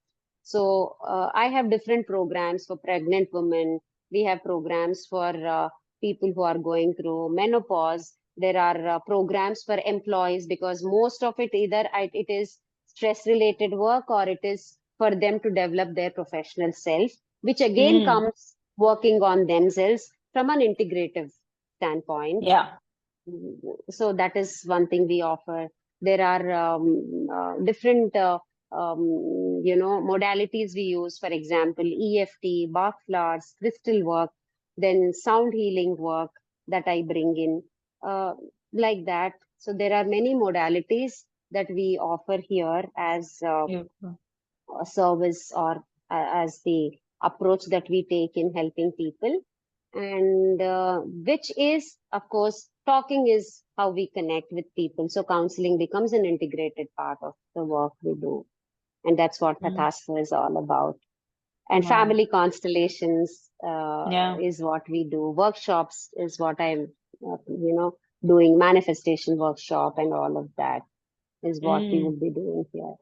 So I have different programs for pregnant women. We have programs for people who are going through menopause. There are programs for employees because most of it either it is stress related work or it is for them to develop their professional self, which again Mm. comes working on themselves from an integrative standpoint. Yeah. So that is one thing we offer. There are different modalities we use, for example EFT, Bach flowers, crystal work, then sound healing work that I bring in, uh, like that. So there are many modalities that we offer here as Beautiful. a service or as the approach that we take in helping people, and which is, of course, talking is how we connect with people. So counseling becomes an integrated part of the work we do, and that's what Mm. Tathasana is all about. And Wow. family constellations Yeah. is what we do. Workshops is what I'm, doing. Manifestation workshop and all of that is what we Mm. would be doing here.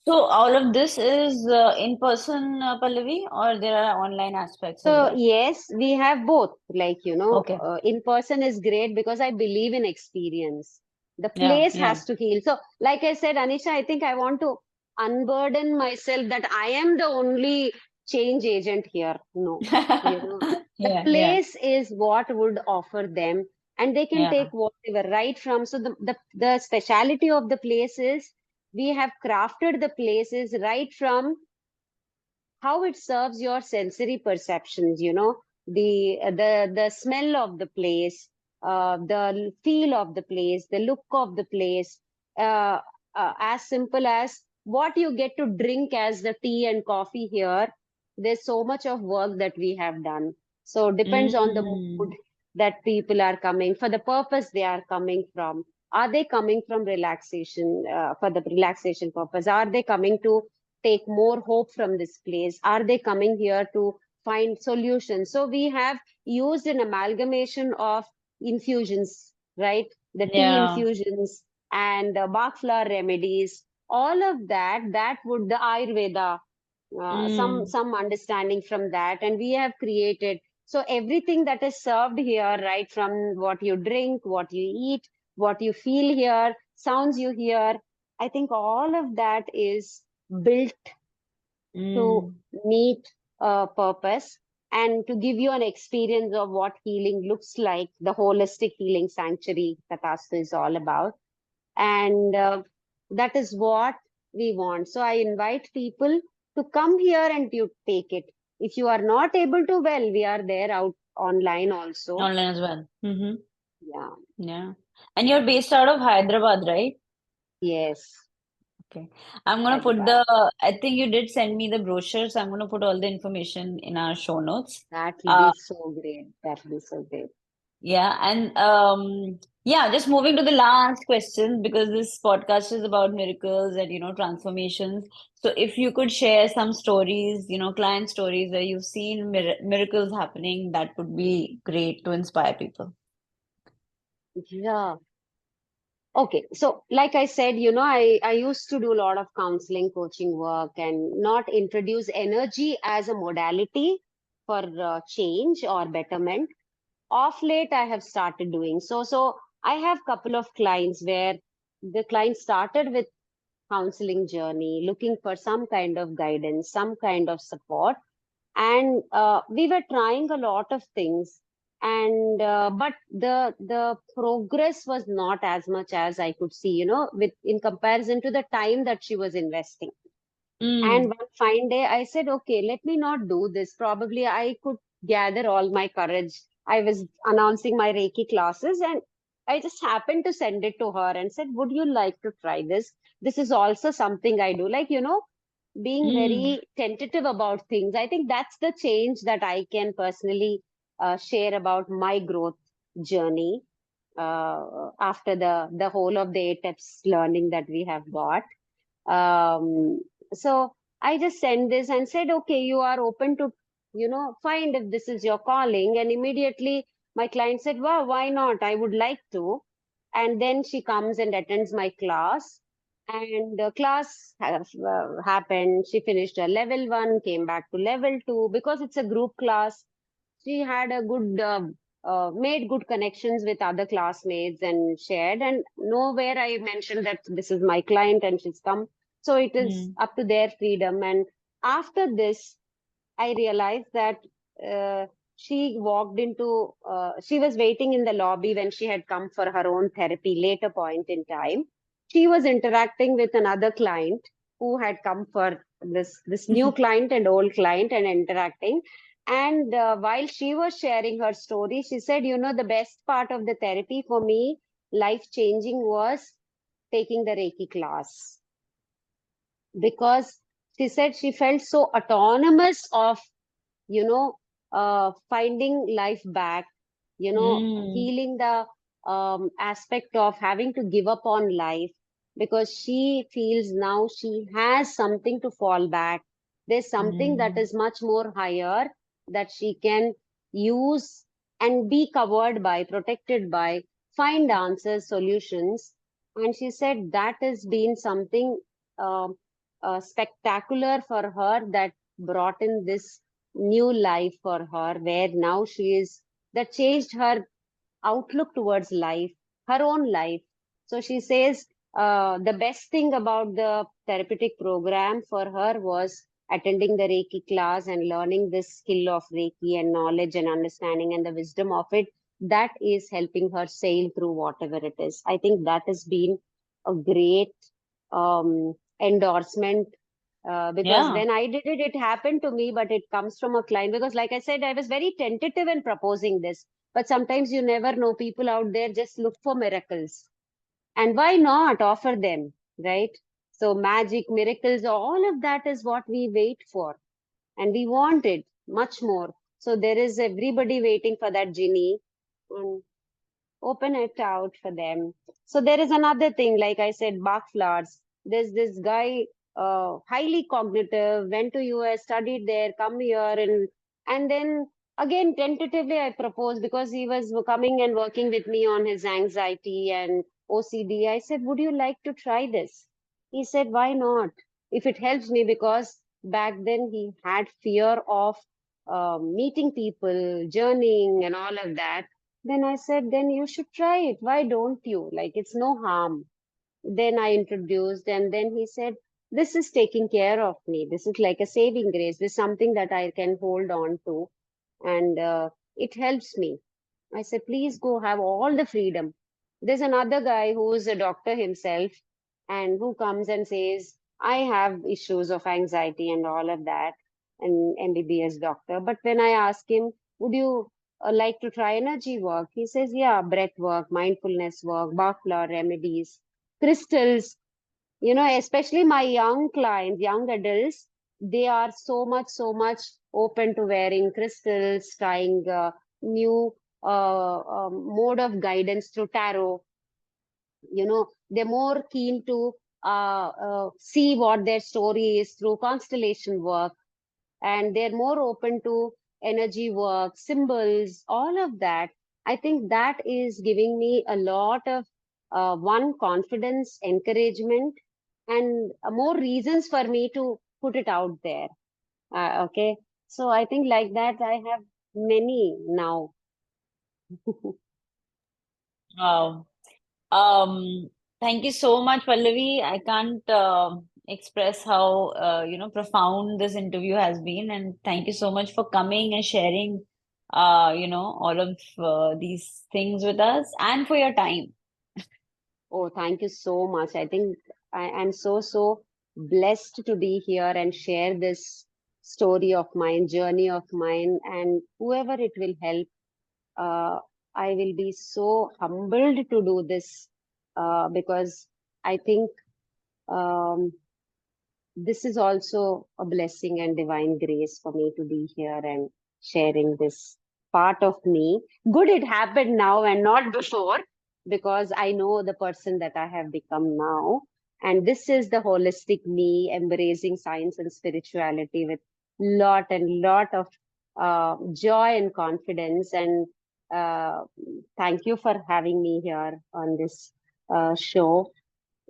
So all of this is in person, Pallavi, or there are online aspects as So well? yes, we have both. Like, Okay. in person is great because I believe in experience. The Yeah. place Yeah. has to heal. So, like I said, Anisha, I think I want to unburden myself that I am the only change agent here. No, the Yeah. Yeah. place is what would offer them, and they can take Yeah. whatever right from. So the speciality of the place is we have crafted the places right from how it serves your sensory perceptions, the smell of the place, the feel of the place, the look of the place, uh, as simple as what you get to drink as the tea and coffee here, there's so much of work that we have done. So depends on the mood Mm. that people are coming, for the purpose they are coming from. Are they coming from relaxation, for the relaxation purpose? Are they coming to take more hope from this place? Are they coming here to find solutions? So we have used an amalgamation of infusions, right? The tea Yeah. infusions and Bach flower remedies, all of that, that would the Ayurveda, Mm. some understanding from that, and we have created. So everything that is served here, right from what you drink, what you eat, what you feel here, sounds you hear, I think all of that is built to Mm. meet a purpose and to give you an experience of what healing looks like, the holistic healing sanctuary that Asta is all about. And that is what we want. So I invite people to come here and you take it. If you are not able to, well, we are there out online also. Online as well. Mm-hmm. Yeah. Yeah. And you're based out of Hyderabad, right? Yes. Okay. I'm gonna put Hyderabad. the, I think you did send me the brochure, so I'm gonna put all the information in our show notes. That will Uh, be so great. That will be so great. yeah, and yeah, just moving to the last question because this podcast is about miracles and transformations. So if you could share some stories, client stories where you've seen miracles happening, that would be great to inspire people. Yeah. Okay, so like I said, I used to do a lot of counseling, coaching work, and not introduce energy as a modality for change or betterment. Of late, I have started doing so. So I have couple of clients where the client started with counseling journey, looking for some kind of guidance, some kind of support, and we were trying a lot of things, and but the progress was not as much as I could see, with in comparison to the time that she was investing. And Mm, one fine day, I said, okay, let me not do this. Probably I could gather all my courage. I was announcing my Reiki classes, and I just happened to send it to her and said, would you like to try this? This is also something I do. Like, being mm, very tentative about things. I think that's the change that I can personally share about my growth journey after the whole of the 8 steps learning that we have got. So I just sent this and said, okay, you are open to, find if this is your calling. And immediately my client said, wow, why not? I would like to. And then she comes and attends my class. And the class happened. She finished her level 1, came back to level 2 because it's a group class. She had a good made good connections with other classmates and shared, and nowhere I mentioned that this is my client and she's come, so it is mm, up to their freedom. And after this I realized that she walked into she was waiting in the lobby when she had come for her own therapy later point in time. She was interacting with another client who had come for this new client and old client and interacting. And while she was sharing her story, she said, the best part of the therapy for me, life changing, was taking the Reiki class, because she said she felt so autonomous of, you know, finding life back, mm, healing the aspect of having to give up on life, because she feels now she has something to fall back. There's something that mm, is much more higher that she can use and be covered by, protected by, find answers, solutions. And she said that has been something um spectacular for her, that brought in this new life for her, where now she is, that changed her outlook towards life, her own life. So she says the best thing about the therapeutic program for her was attending the Reiki class and learning this skill of Reiki and knowledge and understanding and the wisdom of it. That is helping her sail through whatever it is. I think that has been a great endorsement, because yeah. when I did it, it happened to me, but it comes from a client. Because, like I said, I was very tentative in proposing this. But sometimes you never know, people out there just look for miracles. And why not offer them, right? So, magic, miracles, all of that is what we wait for. and we want it much more. So there is everybody waiting for that genie, and open it out for them. So there is another thing, like I said, Bach flowers. There's this guy, highly cognitive, went to US, studied there, come here, and then again tentatively I proposed because he was coming and working with me on his anxiety and OCD. I said, "Would you like to try this?" He said, "Why not? If it helps me," because back then he had fear of meeting people, journeying, and all of that. Then I said, then you should try it. Why don't you? Like, it's no harm. Then I introduced, and then he said, this is taking care of me. This is like a saving grace. This is something that I can hold on to, and it helps me. I said, please go have all the freedom. There's another guy who is a doctor himself and who comes and says, I have issues of anxiety and all of that, an MBBS doctor. But when I ask him, would you like to try energy work? He says, yeah, breath work, mindfulness work, Bach flower remedies, crystals. Especially my young clients, young adults, they are so much open to wearing crystals, trying new mode of guidance through tarot. They're more keen to see what their story is through constellation work, and they're more open to energy work, symbols, all of that. I think that is giving me a lot of one, confidence, encouragement, and more reasons for me to put it out there. Okay. So I think like that, I have many now. Wow. Thank you so much, Pallavi. I can't express how profound this interview has been, and thank you so much for coming and sharing all of these things with us and for your time. Oh, thank you so much. I think I am so blessed to be here and share this story of mine, journey of mine, and whoever it will help. Uh, I will be so humbled to do this because I think um, this is also a blessing and divine grace for me to be here and sharing this part of me. Good it happened now and not before, because I know the person that I have become now. And this is the holistic me, embracing science and spirituality with lot of joy and confidence. And uh, thank you for having me here on this show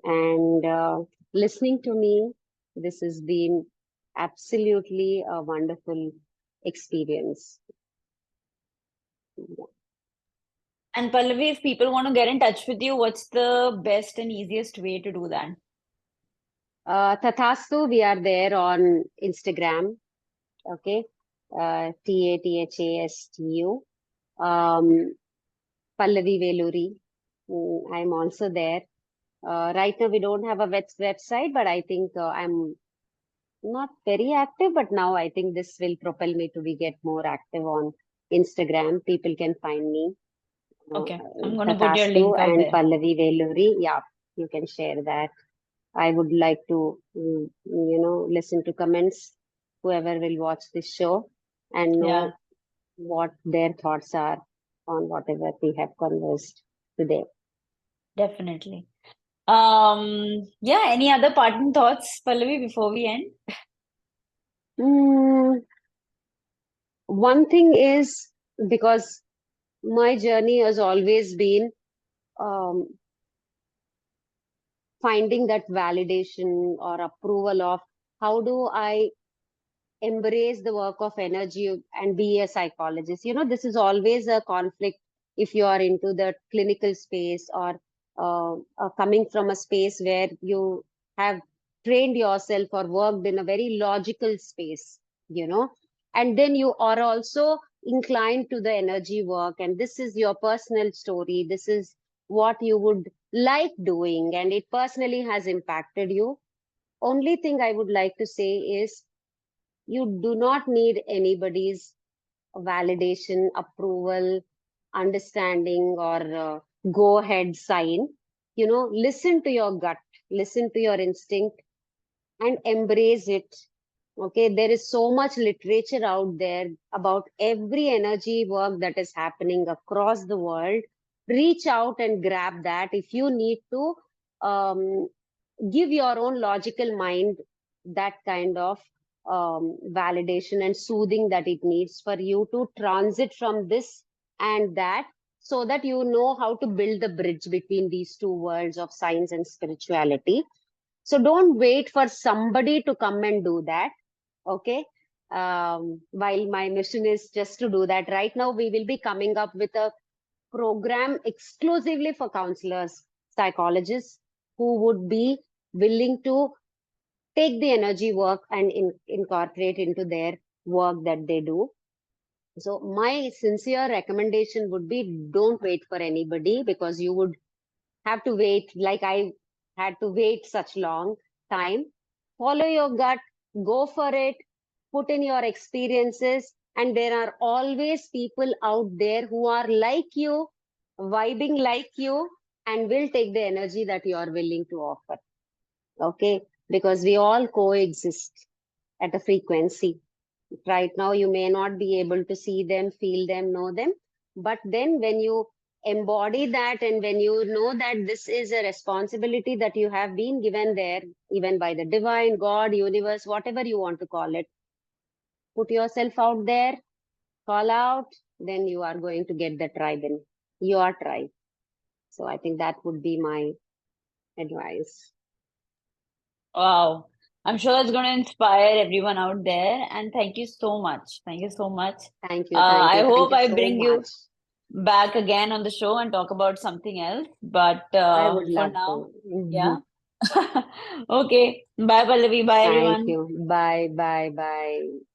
and listening to me. This has been absolutely a wonderful experience. And Pallavi, if people want to get in touch with you, what's the best and easiest way to do that? Tathastu, we are there on Instagram. Okay. Tathastu. Pallavi Velury. I'm also there. Right now, we don't have a website, but I think I'm not very active, but now I think this will propel me to be get more active on Instagram. People can find me, Okay, I'm going to put your Tathastu link out and there. Pallavi Velury. Yeah, you can share that. I would like to, listen to comments, whoever will watch this show, and Yeah, know what their thoughts are on whatever we have conversed today. definitely. Yeah, any other parting thoughts, Pallavi, before we end? Mm, one thing is, because my journey has always been um, finding that validation or approval of how do I embrace the work of energy and be a psychologist. This is always a conflict if you are into the clinical space or coming from a space where you have trained yourself or worked in a very logical space, you know, and then you are also inclined to the energy work, and this is your personal story. This is what you would like doing, and it personally has impacted you. Only thing I would like to say is you do not need anybody's validation, approval, understanding, or go ahead sign. Listen to your gut, listen to your instinct, and embrace it. Okay, there is so much literature out there about every energy work that is happening across the world. Reach out and grab that. If you need to um, give your own logical mind that kind of validation and soothing that it needs for you to transit from this and that, so that you know how to build the bridge between these two worlds of science and spirituality. So don't wait for somebody to come and do that. Okay. While my mission is just to do that, right now we will be coming up with a program exclusively for counselors, psychologists who would be willing to take the energy work and incorporate into their work that they do. So my sincere recommendation would be, don't wait for anybody, because you would have to wait like I had to wait such long time. Follow your gut, go for it, put in your experiences, and there are always people out there who are like you, vibing like you, and will take the energy that you are willing to offer. Okay, because we all coexist at a frequency. Right now you may not be able to see them, feel them, know them, but then when you embody that, and when you know that this is a responsibility that you have been given there, even by the divine, God, universe, whatever you want to call it, put yourself out there, call out, then you are going to get the tribe in your tribe. So I think that would be my advice. Wow. I'm sure it's going to inspire everyone out there. And thank you so much. Thank you so much. Thank you, thank I you, thank hope you I so bring much. you back again on the show and talk about something else. But I would for love now, to. yeah. Okay. Bye, Pallavi. Bye, Thank everyone. you. Bye, bye, bye.